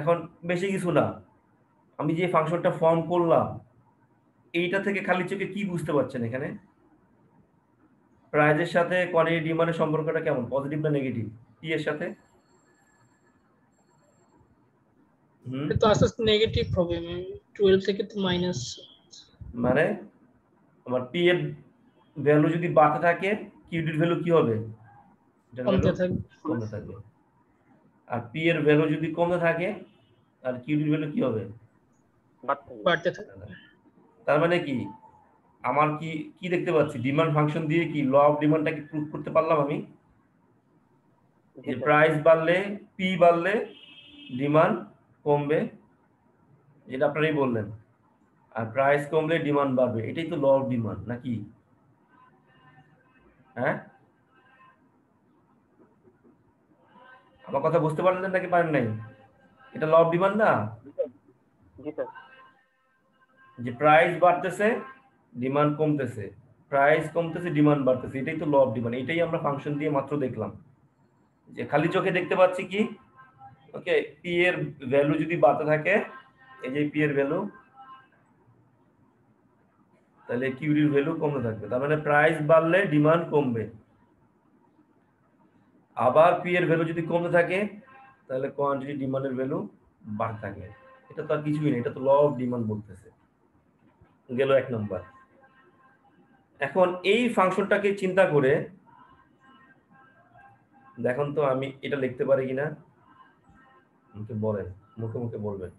এখন বেশি কিছু না, আমি যে ফাংশনটা ফর্ম করলাম এইটা থেকে খালি চোখে কি বুঝতে পারছেন এখানে? প্রাইজের সাথে কোয়ান্টিটি ডিমান্ডের সম্পর্কটা কেমন, পজিটিভ না নেগেটিভ পি এর সাথে? তো আস্তে আস্তে নেগেটিভ হবে, 12 থেকে তো মাইনাস। মানে আমার পি এর ভ্যালু যদি বাড়তে থাকে কিউডির ভ্যালু কি হবে? এটার ভ্যালু কমতে থাকবে। কমতে থাকবে। আর পি এর ভ্যালু যদি কমতে থাকে আর কিউডির ভ্যালু কি হবে? বাড়তে থাকবে। তার মানে কি আমার কি কি দেখতে পাচ্ছি, ডিমান্ড ফাংশন দিয়ে কি ল অফ ডিমান্ডটাকে প্রুফ করতে পারলাম আমি, যে প্রাইস বাড়লে পি বাড়লে ডিমান্ড কমবে, যেটা আপনারাই বললেন, আর প্রাইস কমলে ডিমান্ড বাড়বে। এটাই তো ল অফ ডিমান্ড নাকি? হ্যাঁ, আমার কথা বুঝতে পারলেন নাকি পারেন নাই? এটা ল অফ ডিমান্ড না, জি স্যার। যে প্রাইস বাড়তেছে ডিমান্ড কমতেছে, প্রাইস কমতেছে ডিমান্ড বাড়তেছে, এটাই তো ল অফ ডিমান্ড। এটাই আমরা ফাংশন দিয়ে মাত্র দেখলাম, যে খালি চোখে দেখতে পাচ্ছি কি, ওকে, পি এর ভ্যালু যদি বাড়তে থাকে, এই যে পি এর ভ্যালু, তাহলে কিউডির ভ্যালু কমতে থাকবে, তার মানে প্রাইস বাড়লে ডিমান্ড কমবে। আবার পি এর ভ্যালু যদি কমতে থাকে তাহলে কোয়ান্টিটি ডিমান্ডের ভ্যালু বাড়তে থাকে। এটা তো আর কিছুই না, এটা তো ল অফ ডিমান্ড বলতেছে। গেল 1 নাম্বার। এখন এই ফাংশনটাকে চিন্তা করে দেখুন তো আমি এটা লিখতে পারি কিনা, আমাকে বলেন, মুখে মুখে বলবেন।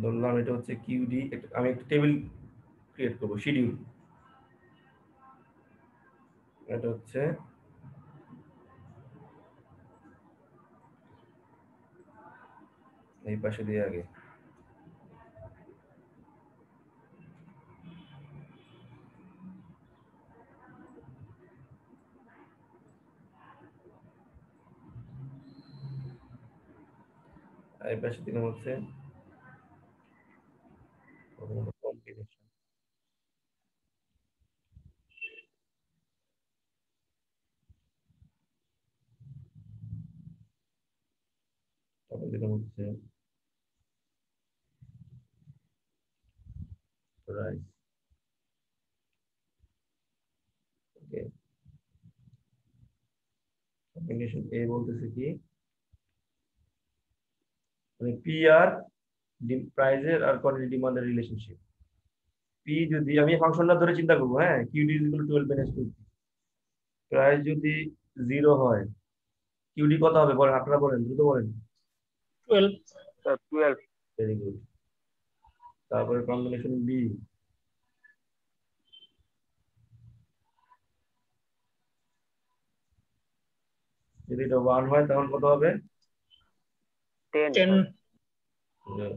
ধরলাম এটা হচ্ছে কিউডি, আমি একটা টেবিল ক্রিয়েট করব, শিডিউল। এটা হচ্ছে এই পাশে দিয়ে আগে, এই পাশে দিলাম হচ্ছে কম্বিনেশন। হচ্ছে প্রাইস। ওকে, কম্বিনেশন এ বলতেছে কি মানে পি আর প্রাইসের আর কোয়ান্টিটি ডিমান্ডের রিলেশনশিপ। পি যদি আমি ফাংশনটা ধরে চিন্তা করবো, হ্যাঁ, QD is equal to 12 minus 2, price যদি 0 হয় কিউডি কত হবে বলেন, আপনারা বলেন, দ্রুত বলেন। 12 স্যার 12। Very good. তারপরে কম্বিনেশন বি, যদি এটা 1 হয় তখন কত হবে? 10 10 Good.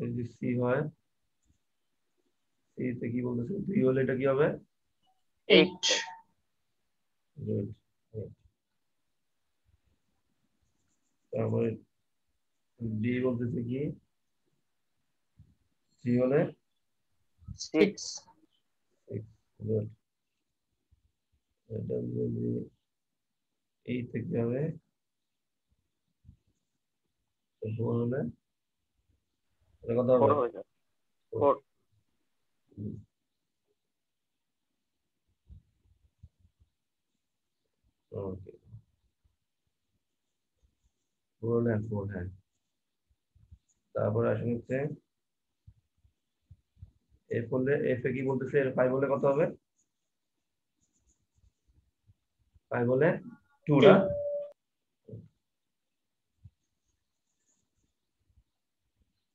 যদি সি হয়, সি তে কি বলতেছে 2 হলে এটা কি হবে? 8 গুড। তারপরে ডি বলতেছে কি 3 হলে 6 6। গুড। এটা যদি এই থেকে হবে 4 হলে এটা কত হবে? 4 হয়ে যায়। 4। ওকে, 4 হলে 4, হ্যাঁ। তারপরে আসেন হচ্ছে এফ হলে, এফ এ কি বলতেছে 5 হলে কত হবে? 5 হলে 2 না? 2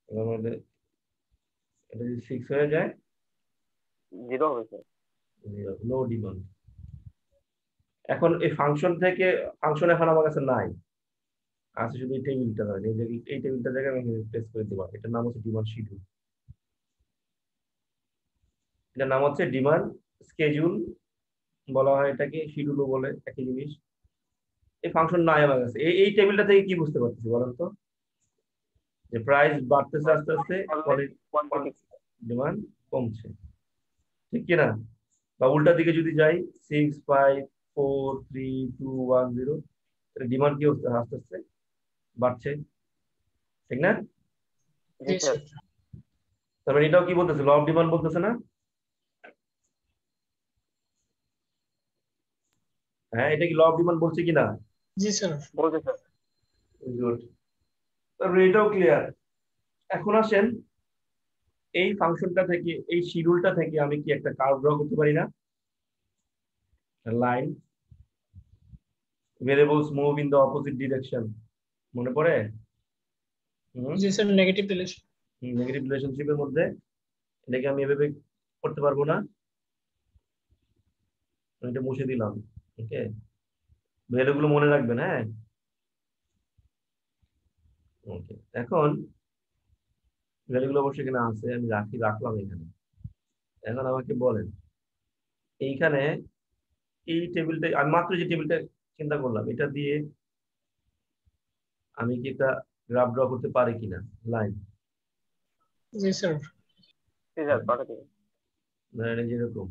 এবার আমাদের এটা যদি 6 হয়ে যায় 0 হয়ে যায়। No demand. এখন এই ফাংশন থেকে, ফাংশন এখন আমার কাছে নাই, আছে শুধু এই টেবিলটা, এই টেবিলটা জায়গায় আমি রিপ্লেস করে দেবো। এটার নাম হচ্ছে ডিমান্ড শিডিউল, এটার নাম হচ্ছে ডিমান্ড স্কেডিউল বলা হয়, এটাকে শিডিউলও বলে, একই জিনিস। এই ফাংশন নাই আমার কাছে। এই টেবিলটা থেকে কি বুঝতে পারতেছি বলেন তো, যে প্রাইস বাড়তেছে আস্তে আস্তে, কোয়ান্টিটি ডিমান্ড কমছে, ঠিক কিনা? বা উল্টা দিকে যদি যাই 6 5 4 3 2 1 0, ডিমান্ড কি হচ্ছে আস্তে আস্তে বাড়ছে, ঠিক না? জি জি স্যার। স্যার তারপরে এটাও কি বলতেছে, ল অফ ডিমান্ড বলতেছে না? হ্যাঁ, এটা কি ল অফ ডিমান্ড বলছে কিনা? জি স্যার বলছে স্যার। গুড। তারপরে এটাও ক্লিয়ার। এখন আসেন এই ফাংশনটা থেকে, এই শিডিউলটা থেকে আমি কি একটা কার্ভ ড্র করতে পারি না? Line, variables move in the opposite direction, মনে পড়ে? জি স্যার নেগেটিভ রিলেশন নেগেটিভ রিলেশনশিপের মধ্যে এটাকে আমি এভাবে করতে পারবো না? আমি এটা মুছে দিলাম। ওকে, ভ্যালুগুলো মনে রাখবেন, হ্যাঁ। ওকে, এখন ভ্যালুগুলো অবশ্যই এখানে আছে, আমি রাখলাম এখানে। এখন আমাকে বলেন এইখানে এই টেবিলটা, আমি মাত্র যে টেবিলটা চিন্তা করলাম, এটা দিয়ে আমি কি একটা গ্রাফ ড্র করতে পারি কিনা? লাইন, জি স্যার জি স্যার পাঠাতে। ধরেন এই যেরকম,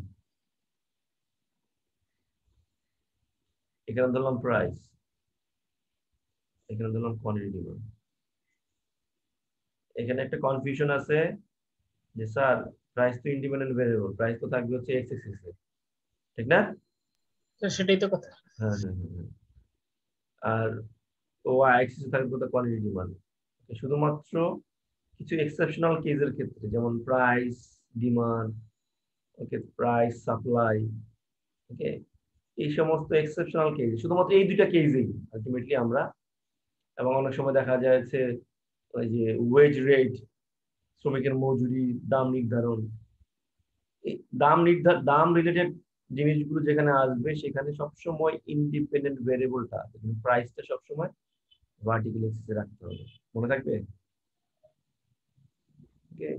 এখানে ধরলাম প্রাইস, এখানে ধরলাম কোয়ান্টিটি ডিমান্ড। এখানে একটা কনফিউশন আছে যে স্যার প্রাইস তো ইন্ডিপেন্ডেন্ট ভেরিয়েবল, প্রাইস তো থাকবে হচ্ছে এক্স এক্সিস এ, ঠিক না? স্যার সেটাই তো কথা হ্যাঁ হ্যাঁ হ্যাঁ। আর ও এক্সিস থাকবে তো কোয়ান্টিটি ডিমান্ড। শুধুমাত্র কিছু এক্সেপশনাল কেসের ক্ষেত্রে, যেমন প্রাইস ডিমান্ড, ওকে, প্রাইস সাপ্লাই, ওকে, এই সমস্ত এক্সেপশনাল কেস, শুধুমাত্র এই দুইটা কেসেই আলটিমেটলি আমরা, এবং অনেক সময় দেখা যাচ্ছে ওই যে ওয়েজ রেট, শ্রমিকের মজুরি, দাম নির্ধারণ, দাম রিলেটেড জিনিসগুলো যেখানে আসবে সেখানে সবসময় ইন্ডিপেন্ডেন্ট ভেরিয়েবলটা আছে, কিন্তু প্রাইসটা সবসময় ভার্টিক্যাল এক্সিসে রাখতে হবে, মনে থাকবে? ওকে,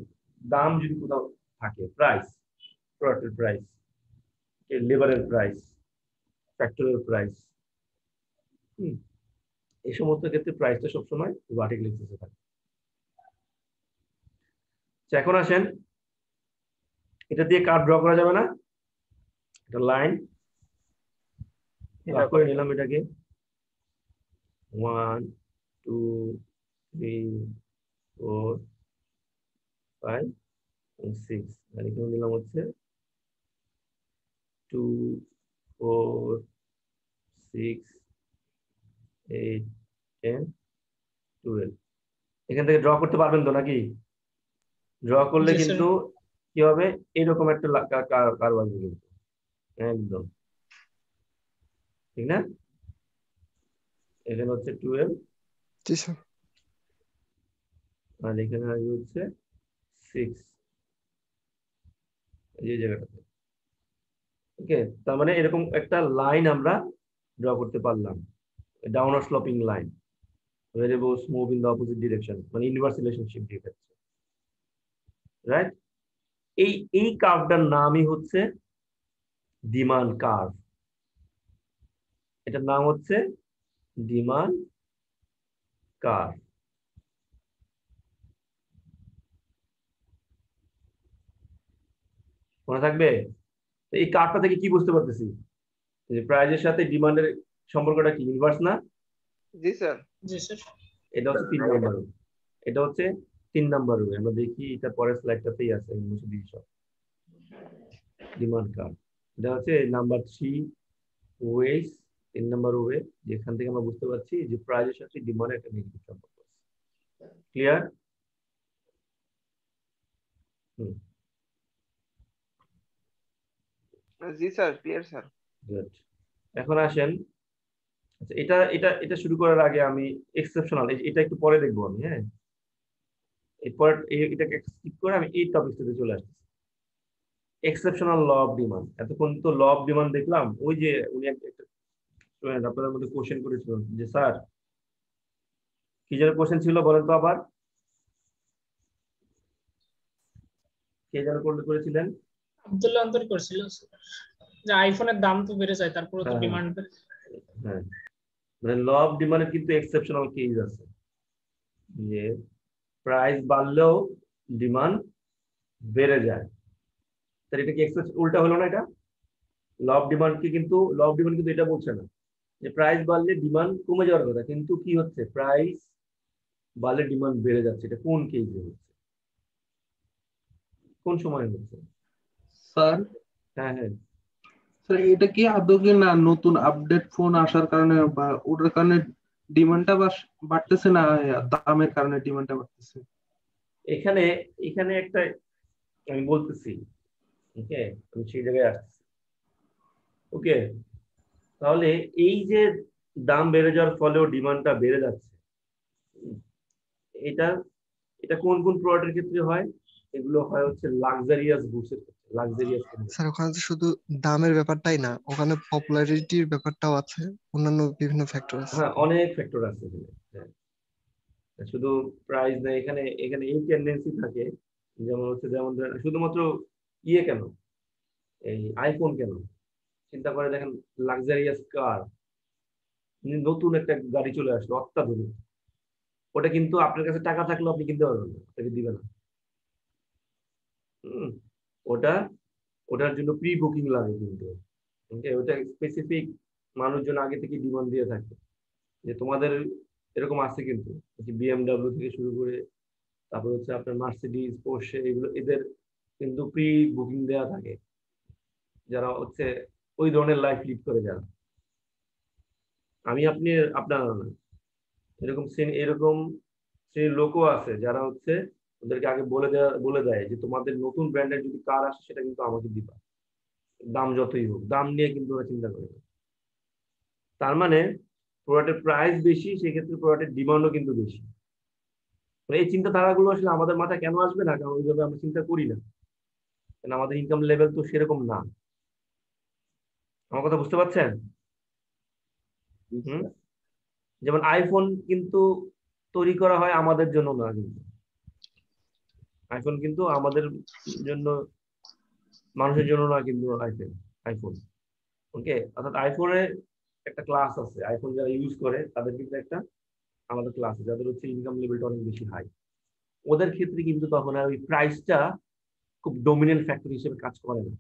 দাম যদি কোথাও থাকে, প্রাইস, প্রোডাক্টের প্রাইস, লেবারের প্রাইস, ফ্যাক্টরের প্রাইস, এই সমস্ত ক্ষেত্রে প্রাইসটা সবসময় ভার্টিক্যাল এক্সিসে থাকে। এখন আসেন, এটা দিয়ে কার্ভ ড্র করা যাবে না? এটা লাইন, ভাগ করে নিলাম এটাকে 1 2 3 4 5 6 আর এখানে নিলাম হচ্ছে 2 4 6 8 10 12 এখান থেকে ড্র করতে পারবেন তো নাকি? ড্র করলে জি, স্যার। কিন্তু কি হবে, এরকম একটা কার্ভ আসবে কিন্তু একদম ঠিক না? এখানে হচ্ছে 12 জি স্যার। আর এখানে আসবে হচ্ছে 6 এই জায়গাটাতে। ওকে, তার মানে এরকম একটা লাইন আমরা ড্র করতে পারলাম, downward sloping line, variables move in the opposite direction, মানে ইনভার্স রিলেশনশিপ দেখাচ্ছে, রাইট? এই কার্ভটার নামই হচ্ছে ডিমান্ড কার্ভ। এটার নাম হচ্ছে ডিমান্ড কার্ভ। মনে থাকবে? তো এই কার্ভটা থেকে কি বুঝতে পারতেছি, যে প্রাইজের সাথে ডিমান্ডের সম্পর্কটা কি, ইনভার্স না? জি স্যার। জি স্যার। এটা হচ্ছে 3 নাম্বার রো, এটা হচ্ছে 3 নাম্বার রো। আমরা দেখি এটা পরের স্লাইডটাতেই আছে, ডিমান্ড কার্ভ। এটা হচ্ছে নাম্বার 3 ওয়েস, 3 নাম্বার ওয়ে, যেখান থেকে আমরা বুঝতে পারছি যে প্রাইজের সাথে ডিমান্ডের একটা নেগেটিভ সম্পর্ক আছে। ক্লিয়ার? জি স্যার, ক্লিয়ার স্যার। গুড। এখন আসেন, আচ্ছা এটা এটা এটা শুরু করার আগে আমি এক্সেপশনাল, এটা একটু পরে দেখবো আমি, হ্যাঁ এরপর এটাকে স্কিপ করে আমি এই টপিকটাতে চলে আসছি। Exceptional law of demand. এতক্ষণ তো ল অফ ডিমান্ড দেখলাম, ওই যে উনি একটা স্টুডেন্ট আপনাদের মধ্যে কোশ্চেন করেছিলেন যে স্যার কি যেন কোশ্চেন ছিল বলেন তো আবার, কে যেন করেছিলেন? আব্দুল্লাহ অন্তর করছিল যে আইফোনের দাম তো বেড়ে যায়, তারপরে তো হ্যাঁ, ডিমান্ড। হ্যাঁ, মানে ল অফ ডিমান্ডের কিন্তু এক্সেপশনাল কেস আছে, যে প্রাইস বাড়লেও ডিমান্ড বেড়ে যায়। তাহলে এটা কি উল্টা হলো না? এটা ল অফ ডিমান্ড কি, কিন্তু ল অফ ডিমান্ড কিন্তু এটা বলছে না যে প্রাইস বাড়লে ডিমান্ড কমে যাওয়ার কথা, কিন্তু কি হচ্ছে, প্রাইস বাড়লে ডিমান্ড বেড়ে যাচ্ছে। এটা কোন কেসে হচ্ছে, কোন সময় হচ্ছে? স্যার হ্যাঁ হ্যাঁ, স্যার এটা কি আদৌ কি না নতুন আপডেট ফোন আসার কারণে বা ওটার কারণে ডিমান্ডটা বাড়তেছে, না দামের কারণে ডিমান্ডটা বাড়তেছে? এখানে এখানে একটা আমি বলতেছি, ওকে আমি সেই জায়গায় আসছি। ওকে, তাহলে এই যে দাম বেড়ে যাওয়ার ফলেও ডিমান্ডটা বেড়ে যাচ্ছে, এটা এটা কোন কোন প্রোডাক্টের ক্ষেত্রে হয়? এগুলো হয় হচ্ছে লাক্সারিয়াস গুডস এর ক্ষেত্রে, লাক্সারিয়াস। স্যার ওখানে তো শুধু দামের ব্যাপারটাই না, ওখানে পপুলারিটির ব্যাপারটাও আছে, অন্যান্য বিভিন্ন ফ্যাক্টর আছে। হ্যাঁ, অনেক ফ্যাক্টর আছে এখানে। হ্যাঁ, শুধু প্রাইস না, এখানে এখানে এই টেন্ডেন্সি থাকে, যেমন হচ্ছে যেমন শুধুমাত্র ইয়ে কেন, এই আইফোন কেন, চিন্তা করে দেখেন, লাক্সারিয়াস কার, নতুন একটা গাড়ি চলে আসলো অত্যাধুনিক, ওটা কিন্তু আপনার কাছে টাকা থাকলেও আপনি কিনতে পারবেন না, আপনাকে দিবে না। ওটা ওটার জন্য প্রি বুকিং লাগে কিন্তু, ওটা স্পেসিফিক মানুষজন আগে থেকে ডিমান্ড দিয়ে থাকে, যে তোমাদের এরকম আছে কিন্তু, বিএমডাব্লিউ থেকে শুরু করে তারপর হচ্ছে আপনার মার্সিডিজ, পোর্শে, এগুলো এদের কিন্তু প্রি বুকিং দেওয়া থাকে, যারা হচ্ছে ওই ধরনের লাইফ লিড করে। যারা আমি আপনি আপনার এরকম এরকম শ্রেণীর লোকও আছে যারা হচ্ছে ওদেরকে আগে বলে দেয় যে তোমাদের নতুন ব্র্যান্ডের যদি কার আসে সেটা কিন্তু আমাকে দিবা, দাম যতই হোক, দাম নিয়ে কিন্তু ওরা চিন্তা করে না। তার মানে প্রোডাক্টের প্রাইস বেশি, সেক্ষেত্রে প্রোডাক্টের ডিমান্ডও কিন্তু বেশি। এই চিন্তাধারাগুলো আসলে আমাদের মাথায় কেন আসবে না, কারণ ওইভাবে আমরা চিন্তা করি না, কারণ আমাদের ইনকাম লেভেল তো সেরকম না। আমার কথা বুঝতে পারছেন? যেমন আইফোন কিন্তু তৈরি করা হয় আমাদের জন্য না, কিন্তু আইফোন কিন্তু আমাদের জন্য, মানুষের জন্য না কিন্তু আইফোন। ওকে, অর্থাৎ আইফোনে একটা ক্লাস আছে, আইফোন যারা ইউজ করে তাদের কিন্তু একটা আমাদের ক্লাস আছে, যাদের হচ্ছে ইনকাম লেভেলটা অনেক বেশি হাই, ওদের ক্ষেত্রে কিন্তু তখন আর ওই প্রাইসটা খুব ডমিনেন্ট ফ্যাক্টর হিসেবে কাজ করে না।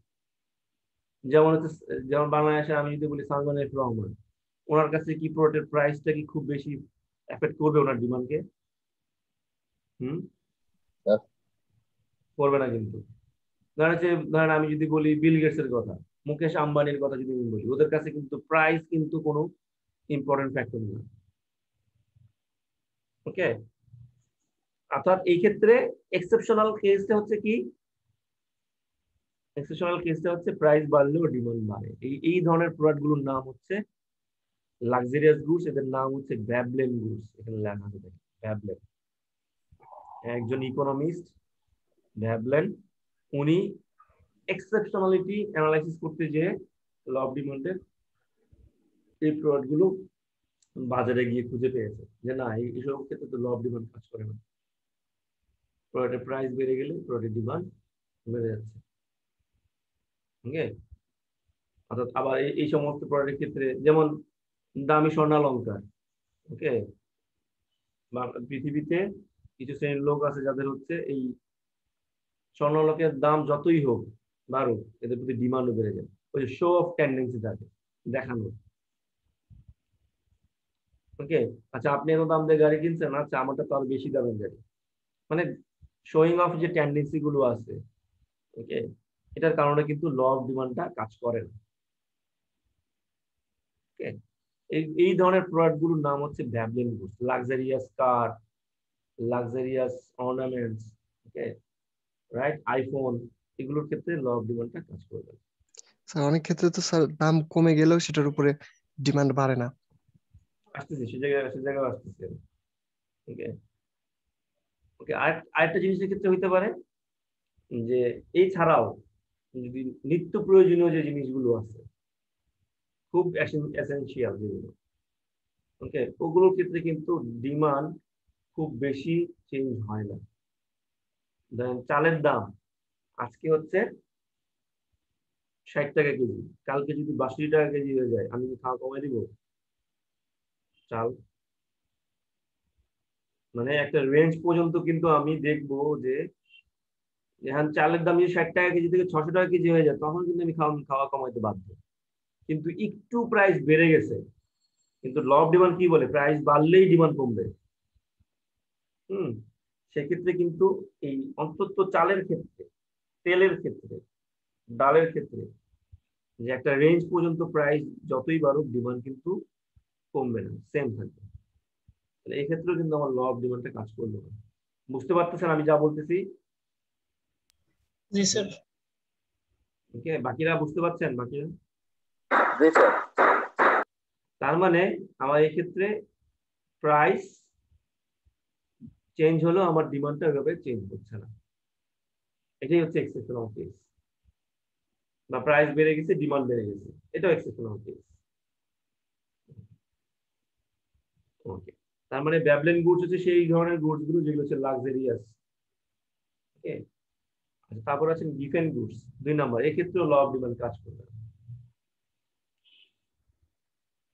যেমন হচ্ছে, যেমন বাংলাদেশে আমি যদি বলি সালমান এফ রহমান, ওনার কাছে কি প্রোডাক্টের প্রাইসটা কি খুব বেশি এফেক্ট করবে ওনার ডিমান্ডকে? করবে না কিন্তু। ধরেন আমি যদি বলি বিল গেটস এর কথা, মুকেশ আম্বানির কথা যদি আমি বলি, ওদের কাছে কিন্তু প্রাইস কিন্তু কোনো ইম্পর্টেন্ট ফ্যাক্টর না। ওকে, অর্থাৎ এই ক্ষেত্রে এক্সেপশনাল কেসটা হচ্ছে কি, এক্সেপশনাল কেসটা হচ্ছে প্রাইস বাড়লেও ডিমান্ড বাড়ে। এই ধরনের প্রোডাক্ট গুলোর নাম হচ্ছে লাক্সারিয়াস গুডস, এদের নাম হচ্ছে ভ্যাবলেন গুডস। এখানে লেখা আছে দেখেন, ভ্যাবলেন। একজন ইকোনমিস্ট ভ্যাবলেন, উনি এক্সেপশনালিটি অ্যানালাইসিস করতে যে ল অফ ডিমান্ডের এই প্রোডাক্ট গুলো বাজারে গিয়ে খুঁজে পেয়েছে যে না, এইসব ক্ষেত্রে তো ল অফ ডিমান্ড কাজ করে না। প্রোডাক্টের প্রাইস বেড়ে গেলে প্রোডাক্টের ডিমান্ড বেড়ে যাচ্ছে। ওকে, অর্থাৎ আবার এই সমস্ত প্রোডাক্টের ক্ষেত্রে যেমন দামি স্বর্ণালংকার, ওকে, পৃথিবীতে কিছু শ্রেণীর লোক আছে যাদের হচ্ছে এই স্বর্ণালংকারের দাম যতই হোক বাড়ুক, এদের প্রতি ডিমান্ডও বেড়ে যায়। ওই যে শো অফ টেন্ডেন্সি থাকে, দেখানো। ওকে, আচ্ছা আপনি এত দাম দিয়ে গাড়ি কিনছেন, আচ্ছা আমারটা তো আরো বেশি দামের গাড়ি, মানে শোয়িং অফ যে টেন্ডেন্সি গুলো আছে। ওকে, এটার কারণে কিন্তু ল অফ ডিমান্ডটা কাজ করে না। ওকে, এই ধরনের প্রোডাক্ট গুলোর নাম হচ্ছে Veblen goods, luxurious car, luxurious ornaments, okay, right, iPhone, এগুলোর ক্ষেত্রে ল অফ ডিমান্ডটা কাজ করবে। স্যার অনেক ক্ষেত্রে তো স্যার দাম কমে গেলেও সেটার উপরে ডিমান্ড বাড়ে না। আসতেছে, সে জায়গায় আসতেছে। ওকে, ওকে, আরেকটা জিনিসের ক্ষেত্রে হইতে পারে যে এই ছাড়াও যদি নিত্য প্রয়োজনীয় যে জিনিসগুলো আছে, খুব এসেনশিয়াল যেগুলো, ওকে, ওগুলোর ক্ষেত্রে কিন্তু ডিমান্ড খুব বেশি চেঞ্জ হয় না। ধরেন চালের দাম আজকে হচ্ছে 60 টাকা কেজি, কালকে যদি 62 টাকা কেজি হয়ে যায়, আমি কি খাওয়া কমাই দিব? চাল মানে একটা রেঞ্জ পর্যন্ত কিন্তু আমি দেখবো যে এখন চালের দাম যদি 60 টাকা কেজি থেকে 600 টাকা কেজি হয়ে যায়, তখন কিন্তু আমি খাওয়া কমাইতে বাধ্য। কিন্তু একটু প্রাইস বেড়ে গেছে, কিন্তু ল অফ ডিমান্ড কি বলে, প্রাইস বাড়লেই ডিমান্ড কমবে। সেক্ষেত্রে কিন্তু এই অন্তত চালের ক্ষেত্রে, তেলের ক্ষেত্রে, ডালের ক্ষেত্রে যে একটা রেঞ্জ পর্যন্ত প্রাইস যতই বাড়ুক ডিমান্ড কিন্তু কমবে না, সেম থাকবে। এই ক্ষেত্রেও কিন্তু আমার ল অফ ডিমান্ডটা কাজ করবে না। বুঝতে পারতেছেন আমি যা বলতেছি? জি স্যার। ওকে, বাকিরা বুঝতে পারছেন? বাকিরা? জি স্যার। তার মানে আমার এই ক্ষেত্রে প্রাইস চেঞ্জ হলো, আমার ডিমান্ডটা ওইভাবে চেঞ্জ হচ্ছে না। এটাই হচ্ছে এক্সেপশনাল কেস। বা প্রাইস বেড়ে গেছে, ডিমান্ড বেড়ে গেছে, এটাও এক্সেপশনাল কেস। ওকে, তার মানে ভ্যাবলেন গুডস হচ্ছে সেই ধরনের গুডস গুলো যেগুলো হচ্ছে লাক্সারিয়াস। ওকে, তারপর আছেন গিফেন গুডস, 2 নাম্বার। এক্ষেত্রেও ল অফ ডিমান্ড কাজ করবে।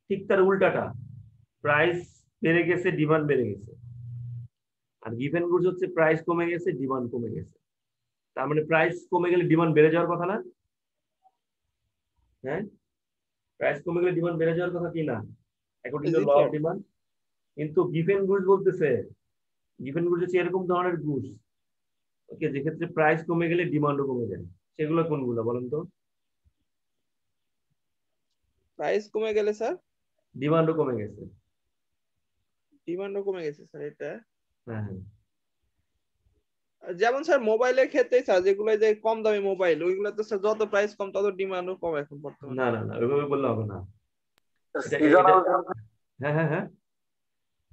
ঠিক তার উল্টাটা, প্রাইস বেড়ে গেছে, ডিমান্ড বেড়ে গেছে। আর গিভেন গুডস হচ্ছে প্রাইস কমে গেছে, ডিমান্ড কমে গেছে। তার মানে প্রাইস কমে গেলে ডিমান্ড বেড়ে যাওয়ার কথা না? হ্যাঁ, প্রাইস কমে গেলে ডিমান্ড বেড়ে যাওয়ার কথা কি না, according to law of demand. কিন্তু গিভেন গুডস বলতেছে, গিভেন গুডস হচ্ছে এরকম ধরনের গুডস, ওকে, যে ক্ষেত্রে প্রাইস কমে গেলে ডিমান্ডও কমে যায়। সেগুলো কোনগুলো বলেন তো? প্রাইস কমে গেলে স্যার ডিমান্ডও কমে গেছে। ডিমান্ডও কমে গেছে স্যার, এটা হ্যাঁ হ্যাঁ, যেমন স্যার মোবাইলের ক্ষেত্রে স্যার যেগুলো যে কম দামি মোবাইল, ওইগুলো তো স্যার যত প্রাইস কম তত ডিমান্ডও কম এখন বর্তমানে। না না না, ওইভাবে বললে হবে না। সিজনাল। হ্যাঁ হ্যাঁ হ্যাঁ,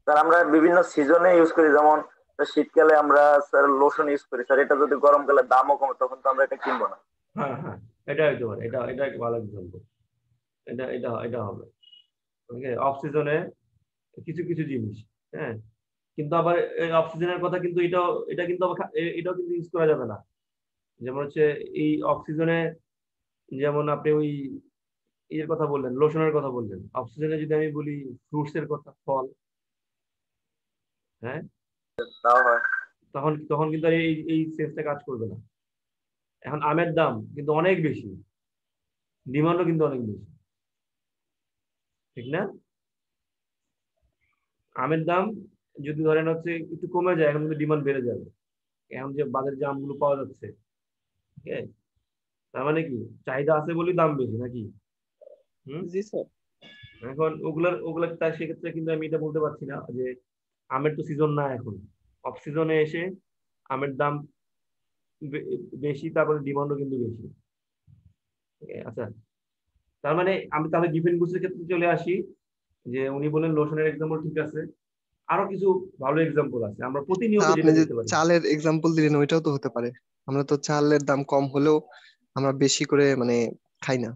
স্যার আমরা বিভিন্ন সিজনে ইউজ করি, যেমন শীতকালে আমরা স্যার লোশন ইউজ করি স্যার, এটা যদি গরমকালে দামও কমে তখন তো আমরা এটা কিনবো না। হ্যাঁ হ্যাঁ, এটা হইতে পারে, এটা ভালো এক্সাম্পল। এটা হবে। ওকে, অফ সিজনে কিছু কিছু জিনিস, হ্যাঁ, কিন্তু আবার অফ সিজনের কথা কিন্তু এটা কিন্তু এটাও কিন্তু ইউজ করা যাবে না। যেমন হচ্ছে এই অফ সিজনে, যেমন আপনি ওই এর কথা বললেন, লোশনের কথা বললেন, অফ সিজনে যদি আমি বলি ফ্রুটস এর কথা, ফল, হ্যাঁ, তখন তখন কিন্তু আর এই সেন্সটা কাজ করবে না। এখন আমের দাম কিন্তু অনেক বেশি, ডিমান্ডও কিন্তু অনেক বেশি, ঠিক না? আমের দাম যদি ধরেন হচ্ছে একটু কমে যায়, এখন কিন্তু ডিমান্ড বেড়ে যাবে। এখন যে বাজারে যে আমগুলো পাওয়া যাচ্ছে, ঠিক আছে, তার মানে কি চাহিদা আছে বলেই দাম বেশি নাকি? জি স্যার। এখন ওগুলা তার সেক্ষেত্রে কিন্তু আমি এটা বলতে পারছি না যে আমের তো সিজন না, এখন অফ সিজনে এসে আমের দাম বেশি, তারপরে ডিমান্ডও কিন্তু বেশি। আচ্ছা, তার মানে আমি তাহলে গিফেন গুডসের ক্ষেত্রে চলে আসি, যে উনি বলেন লোশনের এক্সাম্পল ঠিক আছে, আরো কিছু ভালো এক্সাম্পল আছে আমরা প্রতিনিয়ত আপনি যেটা যে দেখতে পারি। চালের এক্সাম্পল দিলেন ওইটাও তো হতে পারে, আমরা তো চালের দাম কম হলেও আমরা বেশি করে মানে খাই না।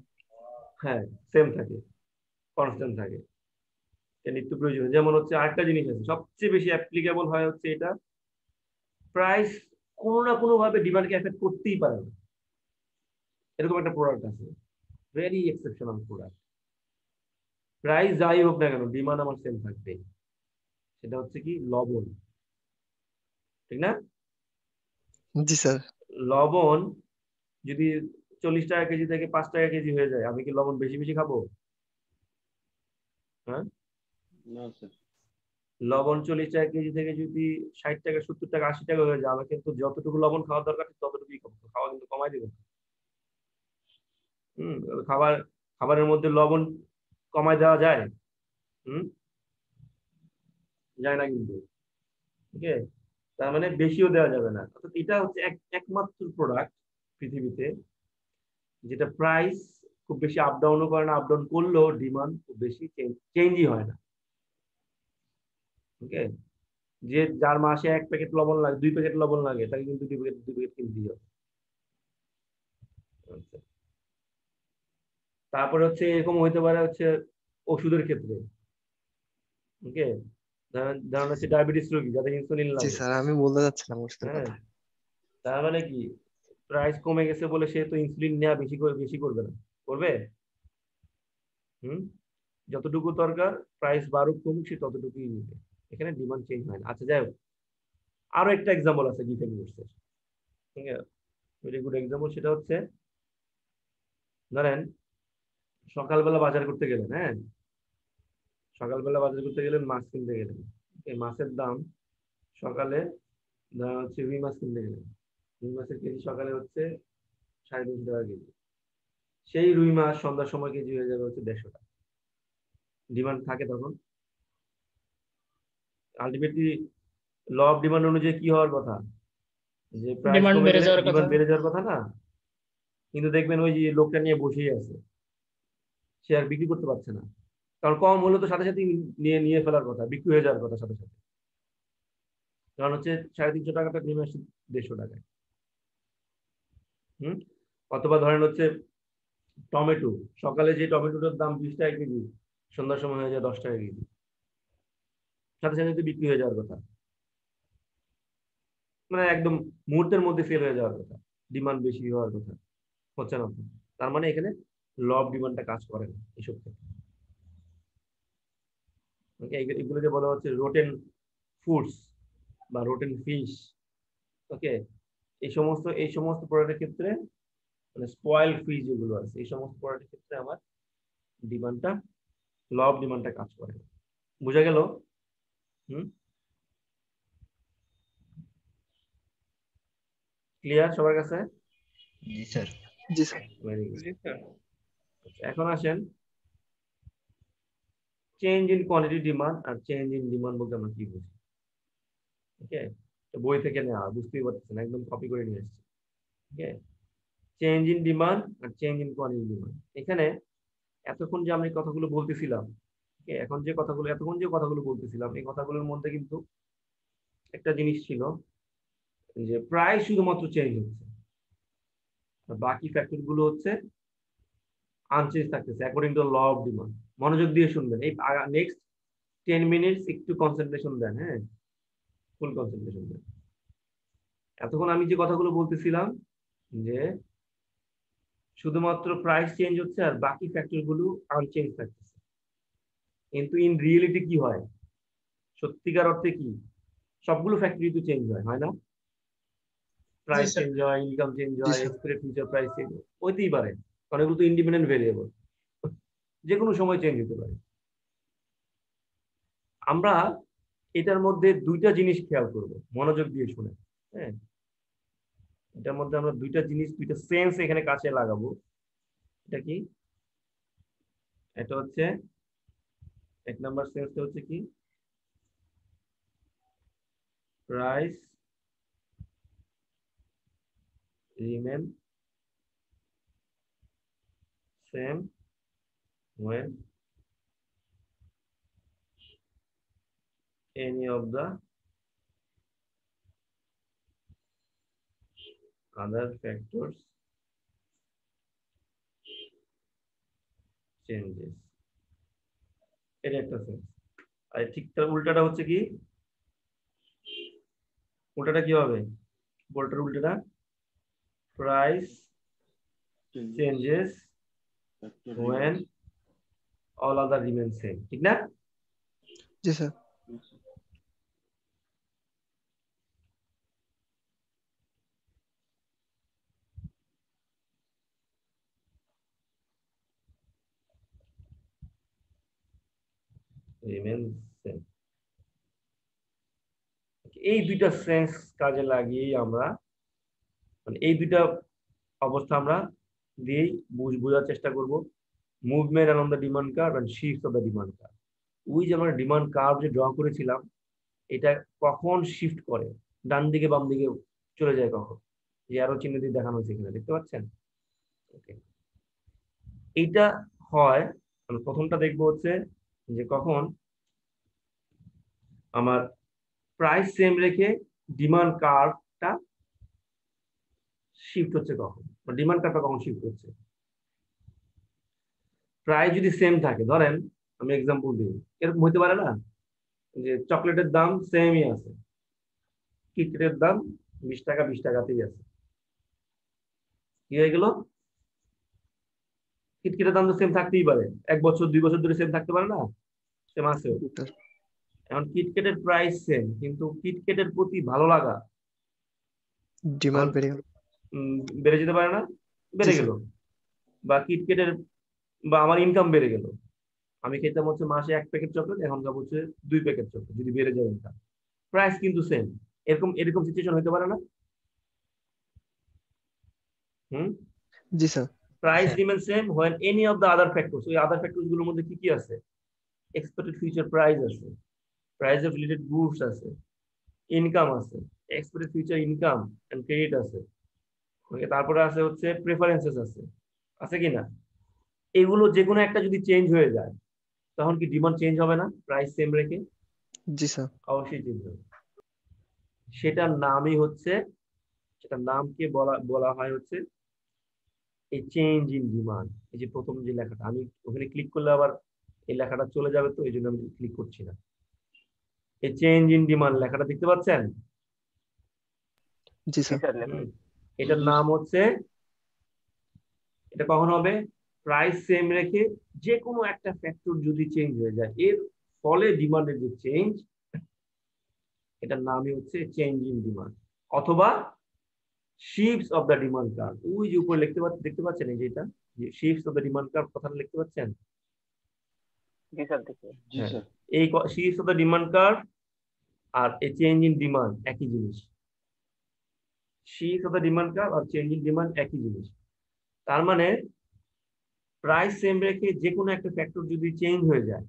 হ্যাঁ, সেম থাকে, কনস্ট্যান্ট থাকে, নিত্য প্রয়োজন। যেমন হচ্ছে আরেকটা জিনিস আছে সবচেয়ে বেশি অ্যাপ্লিকেবল হয় হচ্ছে এটা, প্রাইস কোনো না কোনো ভাবে ডিমান্ডকে এফেক্ট করতেই পারে না, এরকম একটা প্রোডাক্ট আছে, ভেরি এক্সেপশনাল প্রোডাক্ট। প্রাইস যাই হোক না কেন ডিমান্ড আমার সেম থাকবে, সেটা হচ্ছে কি লবণ, ঠিক না? জি স্যার। লবণ যদি 40 টাকা কেজি থেকে 5 টাকা কেজি হয়ে যায়, আমি কি লবণ বেশি বেশি খাবো? হ্যাঁ, না স্যার। লবণ 40 টাকা কেজি থেকে যদি 60 টাকা 70 টাকা 80 টাকা হয়ে যায়, আমি কিন্তু যতটুকু লবণ খাওয়ার দরকার ততটুকুই খাবো, খাওয়া কিন্তু কমাই দেবো। খাবারের মধ্যে লবণ কমায় দেওয়া যায়? যায় না কিন্তু, ঠিক আছে? তার মানে বেশিও দেওয়া যাবে না। অর্থাৎ এটা হচ্ছে একমাত্র প্রোডাক্ট পৃথিবীতে যেটা প্রাইস খুব বেশি আপ ডাউনও করে না, আপ ডাউন করলেও ডিমান্ড খুব বেশি চেঞ্জই হয় না। ওকে, যে যার মাসে 1 প্যাকেট লবণ লাগে, 2 প্যাকেট লবণ লাগে, তাকে কিন্তু 2 প্যাকেট কিনতেই হবে। তারপরে হচ্ছে এরকম হইতে পারে হচ্ছে ওষুধের ক্ষেত্রে। ওকে, ধরেন হচ্ছে ডায়াবেটিস রোগী যাদের ইনসুলিন জি লাগে, স্যার, আমি বলতে যাচ্ছিলাম ওষুধের হ্যাঁ, কথা। তার মানে কি প্রাইস কমে গেছে বলে সে তো ইনসুলিন নেওয়া বেশি করবে না, করবে? যতটুকু দরকার প্রাইস বাড়ুক কমুক সে ততটুকুই নিবে, এখানে ডিমান্ড চেঞ্জ হয় না। আচ্ছা যাই হোক, আরো একটা এক্সাম্পল আছে গিফেন গুডসের, ঠিক আছে, ভেরি গুড এক্সাম্পল। সেটা হচ্ছে ধরেন সকালবেলা বাজার করতে গেলেন, হ্যাঁ, সকালবেলা বাজার করতে গেলেন, মাছ কিনতে গেলেন, এই মাছের দাম সকালে ধরেন হচ্ছে রুই মাছ কিনতে গেলেন, রুই মাছের কেজি সকালে হচ্ছে 350 টাকা কেজি, সেই রুই মাছ সন্ধ্যার সময় কেজি হয়ে যাবে হচ্ছে 150 টাকা। ডিমান্ড থাকে তখন, আলটিমেটলি ল অফ ডিমান্ড অনুযায়ী কি হওয়ার কথা, যে প্রাইস ডিমান্ড কমে বেড়ে গেলে যাওয়ার কথা। ডিমান্ড বেড়ে যাওয়ার কথা না? কিন্তু দেখবেন ওই যে লোকটা নিয়ে বসেই আছে, সে আর বিক্রি করতে পারছে না, কারণ কম হলে তো সাথে সাথে নিয়ে ফেলার কথা, বিক্রি হয়ে যাওয়ার কথা সাথে সাথে, কারণ হচ্ছে 350 টাকাটা নেমে আসছে 150 টাকায়। অথবা ধরেন হচ্ছে টমেটো, সকালে যে টমেটোটার দাম 20 টাকা কেজি, সন্ধ্যার সময় হয়ে যায় 10 টাকা কেজি, সাথে সাথে বিক্রি হয়ে যাওয়ার কথা, মানে একদম মুহূর্তের মধ্যে সেল হয়ে যাওয়ার কথা, ডিমান্ড বেশি হওয়ার কথা, হচ্ছে না। তার মানে এখানে ল অফ ডিমান্ডটা কাজ করে না এসব ক্ষেত্রে। এগুলোকে বলা হচ্ছে রোটেন ফুডস বা রোটেন ফিশ। ওকে, এই সমস্ত প্রোডাক্টের ক্ষেত্রে, মানে স্পয়েল ফিশ যেগুলো আছে, এই সমস্ত প্রোডাক্টের ক্ষেত্রে আমার ডিমান্ডটা, ল অফ ডিমান্ডটা কাজ করে। বুঝা গেল? ক্লিয়ার সবার কাছে? জি স্যার। জি স্যার। Very good. এখন আসেন চেঞ্জ ইন কোয়ান্টিটি ডিমান্ড আর চেঞ্জ ইন ডিমান্ড বলতে আমরা কি বুঝি। ওকে, বই থেকে নেওয়া, বুঝতেই পারতেছেন, একদম কপি করে নিয়ে আসছি। ওকে, চেঞ্জ ইন ডিমান্ড আর চেঞ্জ ইন কোয়ান্টিটি ডিমান্ড। এখানে এতক্ষণ যে আমি কথাগুলো বলতেছিলাম, এতক্ষণ যে কথাগুলো বলতেছিলাম, এই কথাগুলোর মধ্যে কিন্তু একটা জিনিস ছিল যে প্রাইস শুধুমাত্র চেঞ্জ হচ্ছে, বাকি ফ্যাক্টর গুলো হচ্ছে আনচেঞ্জ থাকতেছে according to law of demand. মনোযোগ দিয়ে শুনবেন, এই নেক্সট 10 মিনিটস একটু কনসেন্ট্রেশন দেন, হ্যাঁ, ফুল কনসেন্ট্রেশন দেন। এতক্ষণ আমি যে কথাগুলো বলতেছিলাম যে শুধুমাত্র প্রাইস চেঞ্জ হচ্ছে আর বাকি ফ্যাক্টর গুলো আনচেঞ্জ থাকতেছে, কিন্তু ইন রিয়েলিটি কি হয়, সত্যিকার অর্থে কি সবগুলো ফ্যাক্টরি তো চেঞ্জ হয় না? প্রাইস চেঞ্জ হয়, ইনকাম চেঞ্জ হয়, এক্সপেক্টেড ফিউচার প্রাইস চেঞ্জ হইতেই পারে, অনেকগুলো তো ইন্ডিপেন্ডেন্ট ভেরিয়েবল, যে কোনো সময় চেঞ্জ হতে পারে। আমরা এটার মধ্যে দুইটা জিনিস খেয়াল করব, মনোযোগ দিয়ে শুনে। হ্যাঁ, এটার মধ্যে আমরা দুইটা জিনিস, দুইটা সেন্স এখানে কাছে লাগাবো। এটা কি? এটা হচ্ছে এক নাম্বার সেন্সটা হচ্ছে কি, price remain same when any of the other factors changes। এটা একটা সেন্স। আর ঠিক তার উল্টাটা হচ্ছে কি, উল্টাটা কি হবে? বলটার উল্টাটা price changes when all other remain same, ঠিক না? জি স্যার। remain same। এই দুইটা সেন্স কাজে লাগিয়ে আমরা, মানে এই দুইটা অবস্থা আমরা দিয়েই বোঝার চেষ্টা করব movement along the demand curve and shift of the demand curve. ওই যে আমরা ডিমান্ড কার্ভ যে ড্র করেছিলাম, এটা কখন শিফট করে, ডান দিকে বাম দিকে চলে যায় কখন, যে আরো চিহ্ন দিয়ে দেখানো হয়েছে এখানে, দেখতে পাচ্ছেন? এইটা হয়, প্রথমটা দেখবো হচ্ছে যে কখন আমার প্রাইস সেম রেখে ডিমান্ড কার্ভটা শিফট হচ্ছে কখন, বা ডিমান্ড কার্ভটা কখন শিফট হচ্ছে। প্রাইস যদি সেম থাকে, ধরেন আমি এক্সাম্পল দিই, এরকম হইতে পারে না যে চকলেটের দাম সেমই আছে, কিটক্যাটের দাম 20 টাকা 20 টাকাতেই আছে, কি হয়ে গেল? কিটক্যাটের দাম তো সেম থাকতেই পারে, 1 বছর 2 বছর ধরে সেম থাকতে পারে না, সেম আছে। এখন কিটক্যাটের প্রাইস সেম, কিন্তু কিটক্যাটের প্রতি ভালো লাগা, ডিমান্ড বেড়ে গেল, বেড়ে যেতে পারে না? বেড়ে গেল। বা কিটক্যাটের, বা আমার ইনকাম বেড়ে গেল, আমি খেতাম হচ্ছে মাসে 1 প্যাকেট চকলেট, এখন খাবো হচ্ছে 2 প্যাকেট চকলেট, যদি বেড়ে যায় ইনকাম, প্রাইস কিন্তু সেম। এরকম সিচুয়েশন হতে পারে না? জি sir. Price remain same when any of the other factors, ওই আদার ফ্যাক্টরস গুলোর মধ্যে কি কি আছে? এক্সপেক্টেড ফিউচার প্রাইস আছে, প্রাইস অফ রিলেটেড গুডস আছে, ইনকাম আছে, expected future income and credit আছে, ওকে, তারপরে আছে হচ্ছে প্রেফারেন্সেস আছে কি না? এগুলো যে কোনো একটা যদি চেঞ্জ হয়ে যায়, তখন কি ডিমান্ড চেঞ্জ হবে না? প্রাইস সেম রেখে? জি স্যার। অবশ্যই চেঞ্জ হবে। সেটার নামই হচ্ছে, সেটার নামকে বলা হয় হচ্ছে এই চেঞ্জ ইন ডিমান্ড। এই যে প্রথম যে লেখাটা, আমি ওখানে ক্লিক করলে আবার এই লেখাটা চলে যাবে, তো এই জন্য আমি ক্লিক করছি না। এই চেঞ্জ ইন ডিমান্ড লেখাটা দেখতে পাচ্ছেন? জি স্যার। এটার নাম হচ্ছে, এটা কখন হবে? প্রাইস সেম রেখে যে কোনো একটা ফ্যাক্টর যদি চেঞ্জ হয়ে যায়, এর ফলে ডিমান্ডের যে চেঞ্জ, এটার নামই হচ্ছে চেঞ্জ ইন ডিমান্ড, অথবা shifts of the demand curve. ওই যে উপরে দেখতে পাচ্ছেন, এই যে এটা, যে shifts of the demand curve কথাটা লিখতে পাচ্ছেন? এই shifts of the demand curve আর এই চেঞ্জ ইন ডিমান্ড একই জিনিস। Shifts of the demand curve আর চেঞ্জ ইন ডিমান্ড একই জিনিস। তার মানে প্রাইস সেম রেখে যে কোনো একটা ফ্যাক্টর যদি চেঞ্জ হয়ে যায়,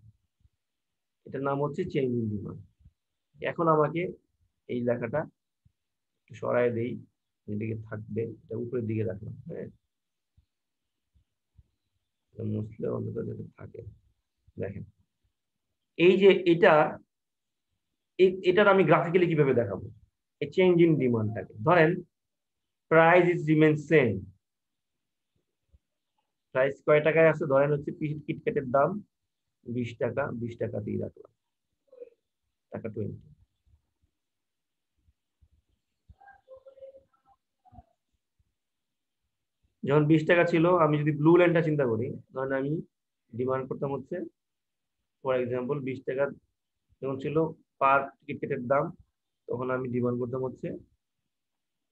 এটার নাম হচ্ছে চেঞ্জ ইন ডিমান্ড। এখন আমাকে এই লেখাটা একটু সরায় দেই, যেদিকে থাকবে এটা উপরের দিকে রাখলাম, হ্যাঁ, মুছলে অন্তত যাতে থাকে। দেখেন এই যে এটার আমি গ্রাফিক্যালি কিভাবে দেখাবো এই চেঞ্জ ইন ডিমান্ডটাকে। ধরেন price is remain same, price কয় টাকায় আছে? ধরেন হচ্ছে কিটক্যাটের দাম 20 টাকা, 20 টাকাতেই রাখলাম, টাকা 20। যখন 20 টাকা ছিল, আমি যদি ব্লু লাইনটা চিন্তা করি, ধরেন আমি ডিমান্ড করতাম হচ্ছে, ফর এক্সাম্পল 20 টাকা যখন ছিল পার কিটক্যাটের দাম, তখন আমি ডিমান্ড করতাম হচ্ছে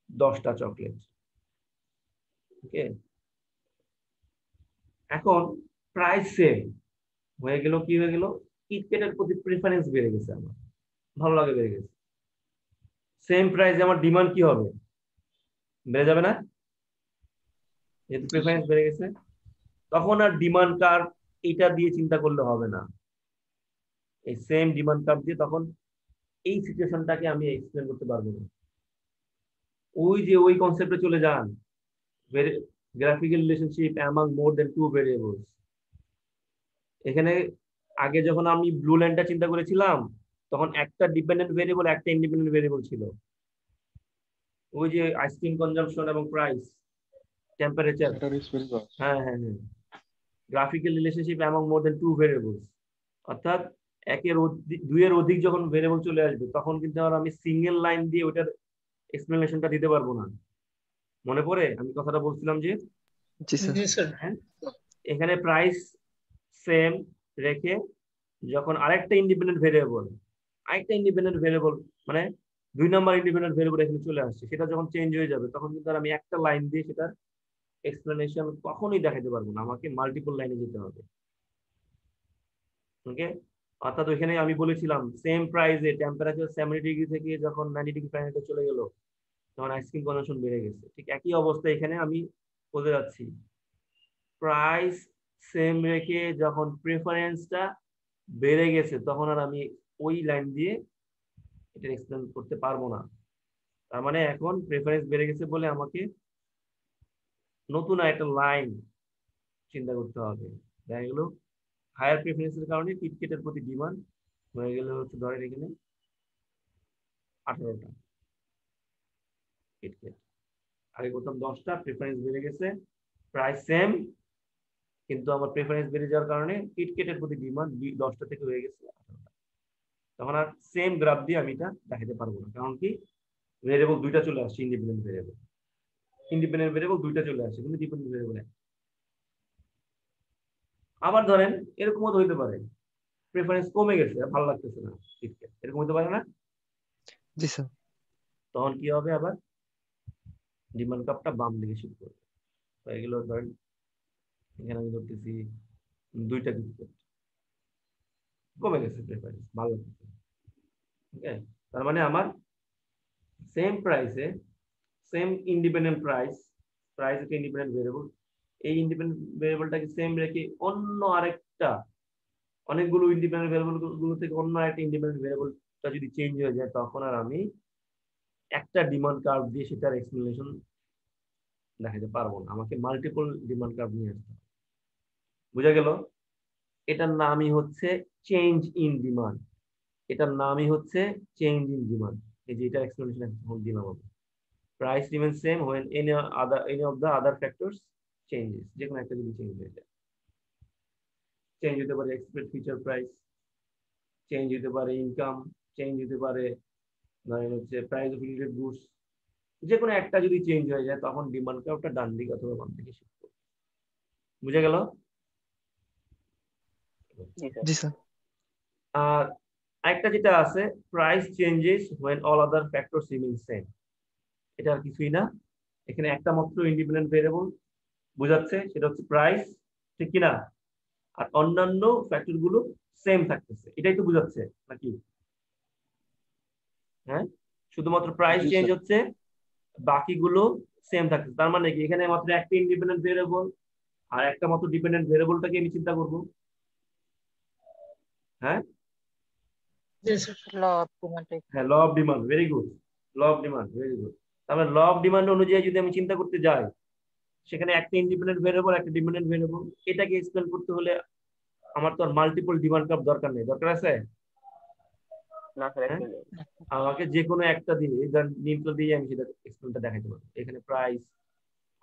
10টা চকলেট, ওকে। এখন প্রাইস সেম হয়ে গেল, কি হয়ে গেল, কিটক্যাটের প্রতি প্রেফারেন্স বেড়ে গেছে, আমার ভালো লাগে বেড়ে গেছে। সেম প্রাইসে আমার ডিমান্ড কি হবে, বেড়ে যাবে না, যেহেতু প্রেফারেন্স বেড়ে গেছে। তখন আর ডিমান্ড কার্ভ এটা দিয়ে চিন্তা করলে হবে না, এই সেম ডিমান্ড কার্ভ দিয়ে তখন এই সিচুয়েশনটাকে আমি এক্সপ্লেন করতে পারবো না। ওই কনসেপ্টে চলে যান, গ্রাফিক্যাল রিলেশনশিপ অ্যামাং মোর দেন টু ভেরিয়েবলস। এখানে আগে যখন আমি ব্লু লাইনটা চিন্তা করেছিলাম তখন একটা ডিপেন্ডেন্ট ভেরিয়েবল একটা ইন্ডিপেন্ডেন্ট ভেরিয়েবল ছিল, ওই যে আইসক্রিম কনজাম্পশন এবং প্রাইস, টেম্পারেচার। হ্যাঁ হ্যাঁ হ্যাঁ, গ্রাফিক্যাল রিলেশনশিপ অ্যামাং মোর দেন টু ভেরিয়েবলস, অর্থাৎ দুইয়ের অধিক যখন ভেরিয়েবল চলে আসবে তখন কিন্তু আর আমি সিঙ্গেল লাইন দিয়ে ওটার এক্সপ্লেনেশনটা দিতে পারবো না। মনে পড়ে আমি কথাটা বলছিলাম যে এখানে প্রাইস সেম রেখে যখন আরেকটা ইন্ডিপেন্ডেন্ট ভেরিয়েবল মানে 2 নম্বর ইন্ডিপেন্ডেন্ট ভেরিয়েবল এখানে চলে আসছে, সেটা যখন চেঞ্জ হয়ে যাবে তখন কিন্তু আর আমি একটা লাইন দিয়ে সেটার এক্সপ্লেনেশন কখনোই দেখাতে পারবো না, আমাকে মাল্টিপল লাইনে যেতে হবে। ওকে, অর্থাৎ ওইখানে আমি বলেছিলাম সেম প্রাইসে টেম্পারেচার 70 ডিগ্রি থেকে যখন 90 ডিগ্রি ফারেনহাইটে চলে গেল তখন আইসক্রিম কনজাম্পশন বেড়ে গেছে। ঠিক একই অবস্থা এখানে আমি বলতে যাচ্ছি, প্রাইস সেম রেখে যখন প্রেফারেন্সটা বেড়ে গেছে তখন আর আমি ওই লাইন দিয়ে এটা এক্সপ্লেন করতে পারবো না। তার মানে এখন প্রেফারেন্স বেড়ে গেছে বলে আমাকে নতুন একটা লাইন চিন্তা করতে হবে। দেখা গেল হায়ার প্রেফারেন্সের কারণে কিটক্যাটের প্রতি ডিমান্ড হয়ে গেল হচ্ছে ধরেন এখানে 18টা কিটক্যাট, আগে করতাম 10টা, প্রেফারেন্স বেড়ে গেছে, প্রাইস সেম কিন্তু আমার প্রেফারেন্স বেড়ে যাওয়ার কারণে কিটক্যাটের প্রতি ডিমান্ড 10টা থেকে হয়ে গেছে 18টা। তখন আর সেম গ্রাফ দিয়ে আমি এটা দেখাতে পারবো না, কারণ কি ভেরিয়েবল দুইটা চলে আসছে, ইন্ডিপেন্ডেন্ট ভেরিয়েবল দুইটা চলে আসছে কিন্তু ডিপেন্ডেন্ট ভেরিয়েবল একটা। আবার ধরেন এরকমও তো হইতে পারে প্রেফারেন্স কমে গেছে, ভালো লাগতেছে না কিটক্যাট, এরকম হতে পারে না? জি স্যার। তখন কি হবে, আবার ডিমান্ড কার্ভটা বাম দিকে শিফট করবে। হয়ে গেল ধরেন এখানে আমি ধরতেছি 2টা কিটক্যাট, কমে গেছে প্রেফারেন্স, ভালো লাগতেছে। ওকে, তার মানে আমার সেম প্রাইসে সেম ইন্ডিপেন্ডেন্ট প্রাইস একটা ইন্ডিপেন্ডেন্ট ভেরিয়েবল, এই ইন্ডিপেন্ডেন্ট ভেরিয়েবলটাকে সেম রেখে অন্য আরেকটা অনেকগুলো ইন্ডিপেন্ডেন্ট ভেরিয়েবল গুলো থেকে অন্য একটা ইন্ডিপেন্ডেন্ট ভেরিয়েবলটা যদি চেঞ্জ হয়ে যায় তখন আর আমি একটা ডিমান্ড কার্ভ দিয়ে সেটার এক্সপ্লেনেশন দেখাতে পারবো না, আমাকে মাল্টিপল ডিমান্ড কার্ভ নিয়ে আসতে হবে। বুঝা গেল? এটার নামই হচ্ছে চেঞ্জ ইন ডিমান্ড, এটার নামই হচ্ছে চেঞ্জ ইন ডিমান্ড। এই যে এটার এক্সপ্লেনেশন এখন দিলাম আমি, price remains same when any of the other factors changes, যে কোনো একটা যদি চেঞ্জ হয়ে যায়, চেঞ্জ হতে পারে এক্সপেক্ট ফিউচার প্রাইস, চেঞ্জ হতে পারে ইনকাম, চেঞ্জ হতে পারে ধরেন হচ্ছে প্রাইস অফ রিলেটেড গুডস, যে কোনো একটা যদি চেঞ্জ হয়ে যায় তখন ডিমান্ড কার্ভটা ডান দিকে অথবা বাম দিকে শিফট করবে। বুঝা গেল? জি স্যার। আর একটা যেটা আছে price changes when all other factors remain same, এটা আর কিছুই না, এখানে একটা মাত্র ইন্ডিপেন্ডেন্ট ভেরিয়েবল বোঝাচ্ছে, সেটা হচ্ছে প্রাইস, ঠিক কিনা? আর অন্যান্য ফ্যাক্টর গুলো সেম থাকতেছে, এটাই তো বোঝাচ্ছে নাকি? হ্যাঁ, শুধুমাত্র প্রাইস চেঞ্জ হচ্ছে, বাকিগুলো সেম থাকতেছে। তার মানে কি এখানে মাত্র একটা ইন্ডিপেন্ডেন্ট ভেরিয়েবল আর একটা মাত্র ডিপেন্ডেন্ট ভেরিয়েবলটাকে আমি চিন্তা করব। হ্যাঁ হ্যাঁ, law of demand, very good, law of demand, very good. তাহলে ল অফ ডিমান্ড অনুযায়ী যদি আমি চিন্তা করতে যাই, সেখানে একটা ইন্ডিপেন্ডেন্ট ভেরিয়েবল একটা ডিপেন্ডেন্ট ভেরিয়েবল, এটাকে এক্সপ্লেন করতে হলে আমার তো আর মাল্টিপল ডিমান্ড কার্ভ দরকার নেই, দরকার আছে? আমাকে যে কোনো একটা দিয়ে নীলটা দিয়ে আমি সেটা এক্সপ্লেনটা দেখাইতে পারবো। এখানে প্রাইস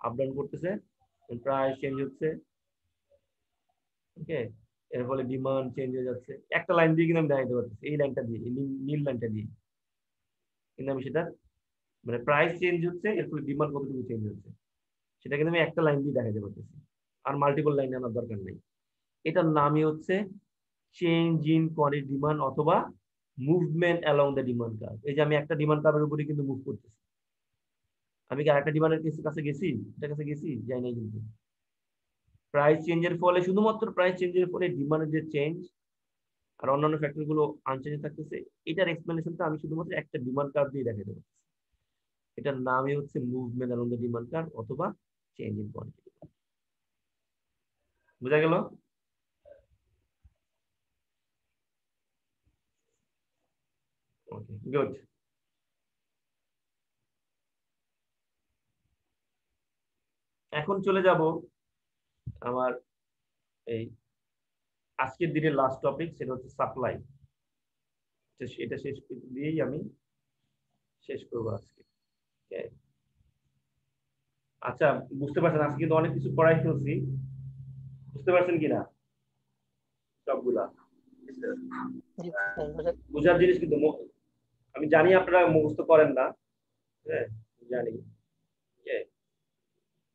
আপ ডাউন করতেছে, প্রাইস চেঞ্জ হচ্ছে, ওকে, এর ফলে ডিমান্ড চেঞ্জ হয়ে যাচ্ছে, একটা লাইন দিয়ে কিন্তু আমি দেখাইতে পারতেছি, এই লাইনটা দিয়ে, নীল লাইনটা দিয়ে কিন্তু আমি সেটা মানে প্রাইস চেঞ্জ হচ্ছে এর ফলে ডিমান্ড কতটুকু চেঞ্জ হচ্ছে সেটা কিন্তু আমি একটা লাইন দিয়ে দেখাইতে পারতেছি, আর মাল্টিপল লাইন আনার দরকার নেই। এটার নামই হচ্ছে চেঞ্জ ইন কোয়ান্টিটি ডিমান্ড অথবা movement along the demand curve. এই যে আমি একটা ডিমান্ড কার্ভের উপরে কিন্তু মুভ করতেছি, আমি কি আরেকটা ডিমান্ডের কাছে গেছি, এটার কাছে গেছি, যাই নাই কিন্তু, প্রাইস চেঞ্জের ফলে, শুধুমাত্র প্রাইস চেঞ্জের ফলে ডিমান্ডের যে চেঞ্জ আর অন্যান্য ফ্যাক্টর গুলো আনচেঞ্জ থাকতেছে, এটার এক্সপ্লেনেশনটা আমি শুধুমাত্র একটা ডিমান্ড কার্ভ দিয়ে দেখাতে পারছি। এটার নামই হচ্ছে movement along the demand curve অথবা চেঞ্জ ইন কোয়ান্টিটি। বুঝা গেল? ওকে, গুড। এখন চলে যাব আমার এই আজকের দিনের লাস্ট টপিক, সেটা হচ্ছে সাপ্লাই। এটা শেষ দিয়েই আমি শেষ করবো আজকে। আচ্ছা, বুঝতে পারছেন আজকে কিন্তু অনেক কিছু পড়াই ফেলছি, বুঝতে পারছেন কিনা সবগুলা? বুঝার জিনিস কিন্তু আমি জানি আপনারা মুখস্থ করেন না, হ্যাঁ জানি,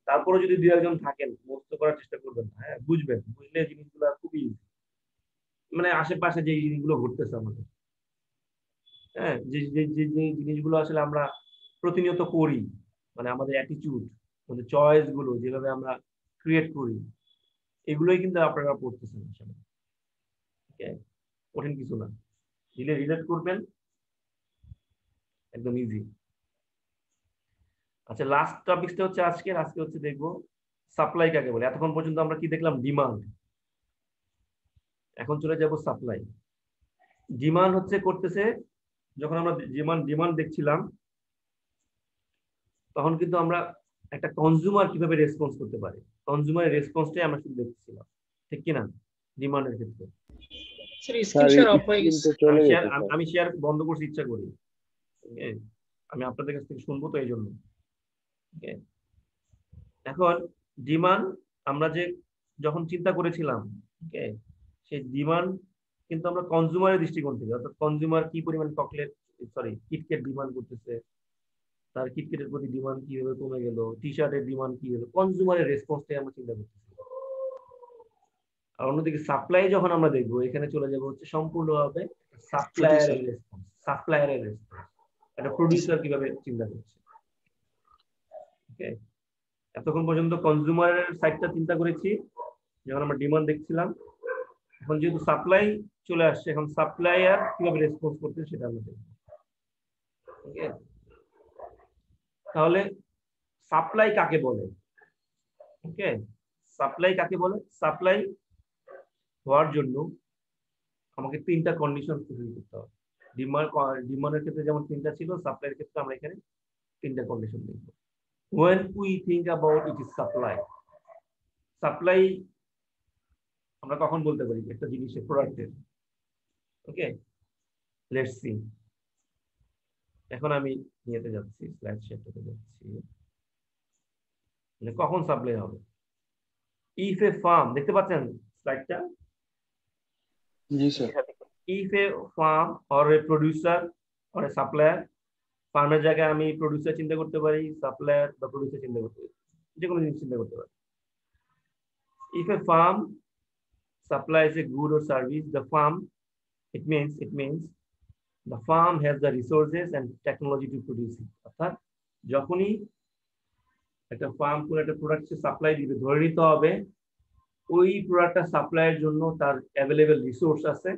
তারপরে যদি দুই একজন থাকেন মুখস্থ করার চেষ্টা করবেন, হ্যাঁ বুঝবেন, বুঝলে জিনিসগুলো খুবই মানে আশেপাশে যে জিনিসগুলো ঘটতেছে আমাদের, হ্যাঁ যে জিনিসগুলো আসলে আমরা প্রতিনিয়ত করি, মানে আমাদের অ্যাটিটিউড, আমাদের চয়েস গুলো যেভাবে আমরা ক্রিয়েট করি, এগুলোই কিন্তু আপনারা পড়তেছেন আসলে। কঠিন কিছু না, দিলে রিলেট করবেন, একদম ইজি। আচ্ছা, লাস্ট টপিকটা হচ্ছে আজকে হচ্ছে দেখবো সাপ্লাই কাকে বলে। এতক্ষণ পর্যন্ত আমরা কি দেখলাম? ডিমান্ড। এখন চলে যাব সাপ্লাই। ডিমান্ড হচ্ছে করতেছে, যখন আমরা ডিমান্ড দেখছিলাম তখন কিন্তু আমরা একটা কনজিউমার কিভাবে রেসপন্স করতে পারে, কনজিউমারের রেসপন্সটাই আমরা শুধু দেখছিলাম, ঠিক কিনা ডিমান্ডের ক্ষেত্রে। আমি শেয়ার বন্ধ করছি ইচ্ছা করি, আমি আপনাদের কাছ থেকে শুনবো তো এই জন্য। এখন ডিমান্ড আমরা যে যখন চিন্তা করেছিলাম, সেই ডিমান্ড কিন্তু আমরা কনজিউমারের দৃষ্টিকোণ থেকে, অর্থাৎ কনজিউমার কি পরিমাণ কিটকেট ডিমান্ড করতেছে, তার কিটকেটের প্রতি ডিমান্ড কিভাবে কমে গেল, টি শার্টের ডিমান্ড কি হলো, কনজিউমারের রেসপন্সটাই আমরা চিন্তা করতেছি। আর অন্যদিকে সাপ্লাই যখন আমরা দেখবো, এখানে চলে যাবো হচ্ছে সম্পূর্ণভাবে সাপ্লায়ারের রেসপন্স, একটা প্রোডিউসার কিভাবে চিন্তা করছে। ওকে, এতক্ষণ পর্যন্ত কনজিউমারের সাইডটা চিন্তা করেছি যখন আমরা ডিমান্ড দেখছিলাম। এখন যেহেতু সাপ্লাই চলে আসছে, এখন সাপ্লায়ার কিভাবে রেসপন্স করতে সেটা আমরা দেখবো। ওকে, তাহলে সাপ্লাই কাকে বলে? ওকে, সাপ্লাই কাকে বলে? সাপ্লাই হওয়ার জন্য আমাকে তিনটা কন্ডিশন ফুলফিল করতে হবে। ডিমান্ডের ক্ষেত্রে যেমন তিনটা ছিল, সাপ্লাইয়ের ক্ষেত্রে আমরা এখানে তিনটা কন্ডিশন দেখব। When we think about it is supply, supply আমরা কখন বলতে পারি একটা জিনিসের, প্রোডাক্টের? ওকে, লেটস সি। এখন আমি নিয়েতে যাচ্ছি, স্লাইড শেয়ারটাতে যাচ্ছি, মানে কখন সাপ্লাই হবে। ইফ এ ফার্ম, দেখতে পাচ্ছেন স্লাইডটা? জি sir. If a farm or a producer or a supplier, ফার্মের জায়গায় আমি প্রোডিউসার চিন্তা করতে পারি, সাপ্লায়ার বা প্রোডিউসার চিন্তা করতে পারি, যে কোনো জিনিস চিন্তা করতে পারি। If a farm supplies a good or service, the farm, it means the farm has the resources and technology to produce it. অর্থাৎ যখনই একটা ফার্ম কোন একটা প্রোডাক্ট সাপ্লাই দিবে, ধরে নিতে হবে ওই প্রোডাক্টটা সাপ্লাইয়ের জন্য তার অ্যাভেলেবেল রিসোর্স আছে,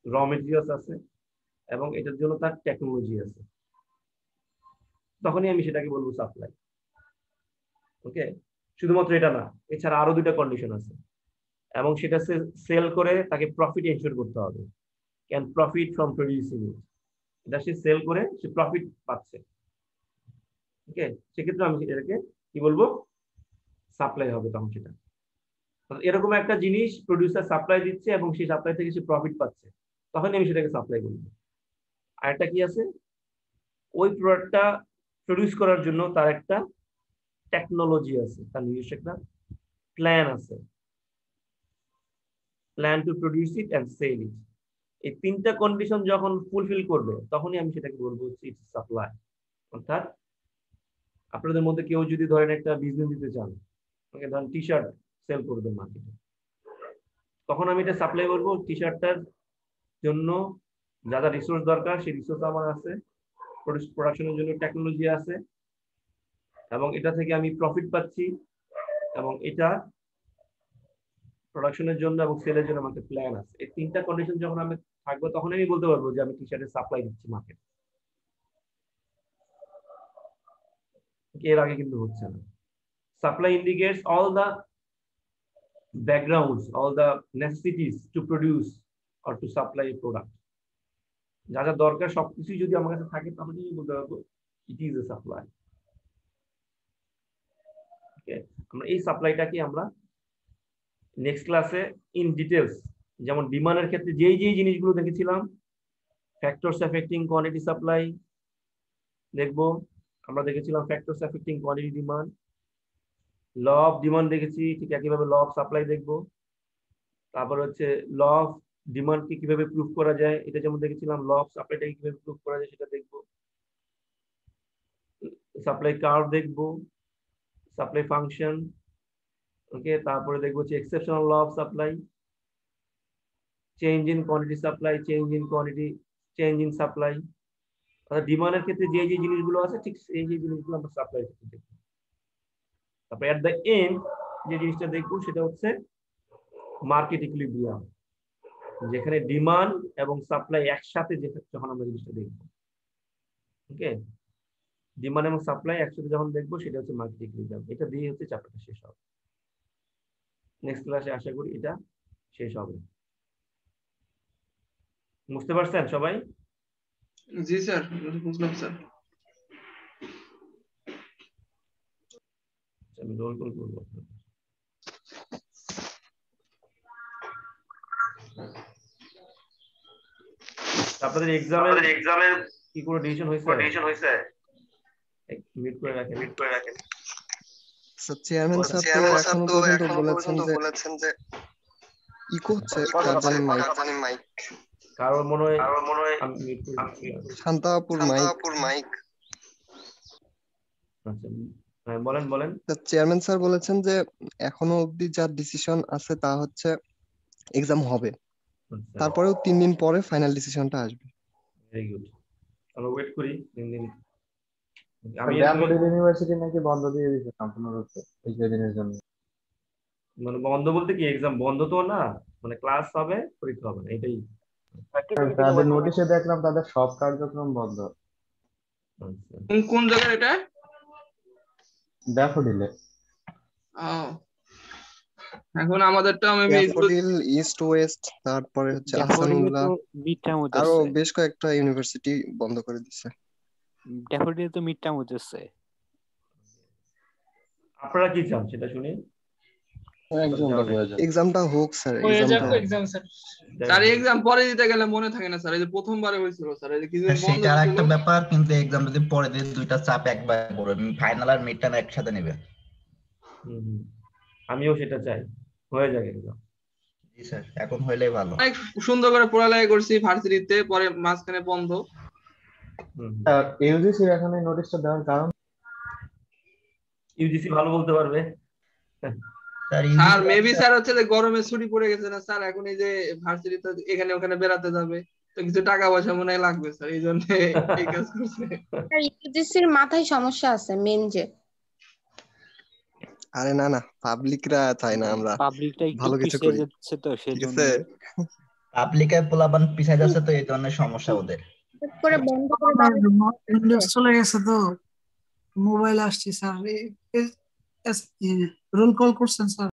র মেটেরিয়ালস আছে, এবং এটার জন্য তার টেকনোলজি আছে, তখনই আমি সেটাকে বলবো সাপ্লাই। ওকে, শুধুমাত্র এটা না, এছাড়া আরো দুইটা কন্ডিশন আছে, এবং সেটা সেল করে তাকে প্রফিট এনশিওর করতে হবে। ক্যান প্রফিট ফ্রম প্রডিউসিং ইট, এটা সে সেল করে সে প্রফিট পাচ্ছে। ওকে, সেক্ষেত্রে আমি এটাকে কি বলবো? সাপ্লাই হবে তখন সেটা। এরকম একটা জিনিস প্রডিউসার সাপ্লাই দিচ্ছে এবং সেই সাপ্লাই থেকে সে প্রফিট পাচ্ছে, তখন আমি সেটাকে সাপ্লাই বলবো। আর একটা কি আছে? ওই প্রোডাক্টটা প্রডিউস করার জন্য তার একটা টেকনোলজি আছে, তার নিজস্ব একটা প্ল্যান আছে, plan to produce it and sell it. এই তিনটা কন্ডিশন যখন ফুলফিল করবে, তখনই আমি সেটাকে বলবো ইটস সাপ্লাই। অর্থাৎ আপনাদের মধ্যে কেউ যদি ধরেন একটা বিজনেস দিতে চান, ওকে ধরেন টি শার্ট সেল করবেন মার্কেটে, তখন আমি এটা সাপ্লাই করবো। টি শার্টটার জন্য যা যা রিসোর্স দরকার সেই রিসোর্স আমার আছে, প্রোডাকশনের জন্য টেকনোলজি আছে, এবং এটা থেকে আমি প্রফিট পাচ্ছি, এবং এটা প্রোডাকশনের জন্য এবং সেলের জন্য আমাকে প্ল্যান আছে। এই তিনটা কন্ডিশন যখন আমি থাকবো তখন আমি বলতে পারবো যে আমি টি শার্টের সাপ্লাই দিচ্ছি মার্কেট। এর আগে কিন্তু হচ্ছে না। Supply indicates all the backgrounds, all the necessities to produce or to supply a product. যা যা দরকার সবকিছুই যদি আমার কাছে থাকে তাহলে আমি বলতে পারবো it is a supply. ওকে, আমরা এই সাপ্লাইটাকে আমরা নেক্সট ক্লাসে ইন ডিটেইলস, যেমন ডিমান্ডের ক্ষেত্রে যেই যেই জিনিসগুলো দেখেছিলাম, ফ্যাক্টরস এফেক্টিং কোয়ান্টিটি সাপ্লাই দেখবো। আমরা দেখেছিলাম factors affecting quantity demand, law of demand দেখেছি, ঠিক একইভাবে ল অফ সাপ্লাই দেখবো। তারপর হচ্ছে ল অফ ডিমান্ডকে কিভাবে প্রুফ করা যায়, এটা যেমন দেখেছিলাম। ল অফ সাপ্লাইটাকে কিভাবে প্রুফ করা যায় সেটা দেখবো। সাপ্লাই কার্ভ দেখবো, সাপ্লাই ফাংশন। ওকে, তারপরে দেখবো হচ্ছে exceptional law of supply, change in quantity supply, change in quantity, change in supply. অর্থাৎ ডিমান্ডের ক্ষেত্রে যে যে জিনিসগুলো আছে ঠিক এই যে জিনিসগুলো আমরা সাপ্লাইয়ের ক্ষেত্রে দেখবো। তারপর এট দ্য এন্ড যে জিনিসটা দেখবো সেটা হচ্ছে মার্কেট ইকুইলিব্রিয়াম, যেখানে ডিমান্ড এবং সাপ্লাই একসাথে যখন আমরা জিনিসটা দেখবো। ওকে, ডিমান্ড এবং সাপ্লাই একসাথে যখন দেখবো সেটা হচ্ছে মার্কেট ইকুইলিব্রিয়াম। এটা দিয়ে হচ্ছে চ্যাপ্টারটা শেষ হবে। নেক্সট ক্লাসে আশা করি এটা শেষ হবে। বুঝতে পারছেন সবাই? জি স্যার, বুঝলাম স্যার। আমি রোল কল করবো। আপনাদের এক্সামের কি কোনো ডিসিশন হয়েছে? মিট করে রাখেন। স্যার চেয়ারম্যান স্যার তো এখনো পর্যন্ত বলেছেন যে ইকো হচ্ছে মাইক। কারো মনে হয় আমি মিট করে দিচ্ছি। শান্তাপুর মাইক। আচ্ছা, হ্যাঁ বলেন। চেয়ারম্যান স্যার বলেছেন যে এখনো অবধি যা ডিসিশন আছে তা হচ্ছে এক্সাম হবে, তারপরেও 3 দিন পরে ফাইনাল ডিসিশনটা আসবে। ভেরি গুড, আমরা ওয়েট করি 3 দিন। ড্যাফোডিল ইউনিভার্সিটি নাকি বন্ধ দিয়ে দিয়েছে সম্পূর্ণরূপে এই দিনের জন্য। মানে বন্ধ বলতে কি, এক্সাম বন্ধ তো না, মানে ক্লাস হবে পরীক্ষা হবে না, এটাই। তাদের নোটিশে দেখলাম তাদের সব কার্যক্রম বন্ধ। কোন জায়গায় এটা? ড্যাফোডিলে। এখন আমাদেরটা ড্যাফোডিল, ইস্ট ওয়েস্ট, তারপরে হচ্ছে আহসানুল্লাহ, আরো বেশ কয়েকটা ইউনিভার্সিটি বন্ধ করে দিচ্ছে। ড্যাফোডিল তো মিড টার্ম হচ্ছে। আপনারা কি চান সেটা শুনি। এক্সামটা হোক স্যার, স্যার এক্সাম পরে দিতে গেলে মনে থাকে না স্যার, এই যে প্রথমবারে হয়েছিল স্যার, এই যে কিছু বন্ধ সেটা আরেকটা ব্যাপার, কিন্তু এক্সাম যদি পরে দিয়ে দুইটা চাপ একবার পড়বে, ফাইনাল আর মিড টার্ম একসাথে নেবে। আমিও সেটা চাই, হয়ে যাবে এক্সাম। জি স্যার, এখন হইলেই ভালো। অনেক সুন্দর করে পড়ালেখা করছি ভার্সিটিতে, পরে মাঝখানে বন্ধ। ইউজিসি এখন এই নোটিশটা দেওয়ার কারণ? ইউজিসি ভালো বলতে পারবে স্যার। মেবি স্যার হচ্ছে যে গরমে ছুটি পড়ে গেছে না স্যার, এখন এই যে ভার্সিটিতে এখানে ওখানে বেড়াতে যাবে, তো কিছু টাকা পয়সা মনে হয় লাগবে স্যার, এই জন্য এই কাজ করছে। ইউজিসির মাথায় সমস্যা আছে মেন যে। আরে না পাবলিকরা চাই না আমরা ভালো কিছু করি, তো সেজন্য পাবলিকের পোলাপান পিছাই যাচ্ছে, তো এই ধরনের সমস্যা ওদের। করে বন্ধ করে দাও, চলে গেছে তো মোবাইল আসছে স্যার, রোল কল করছেন স্যার।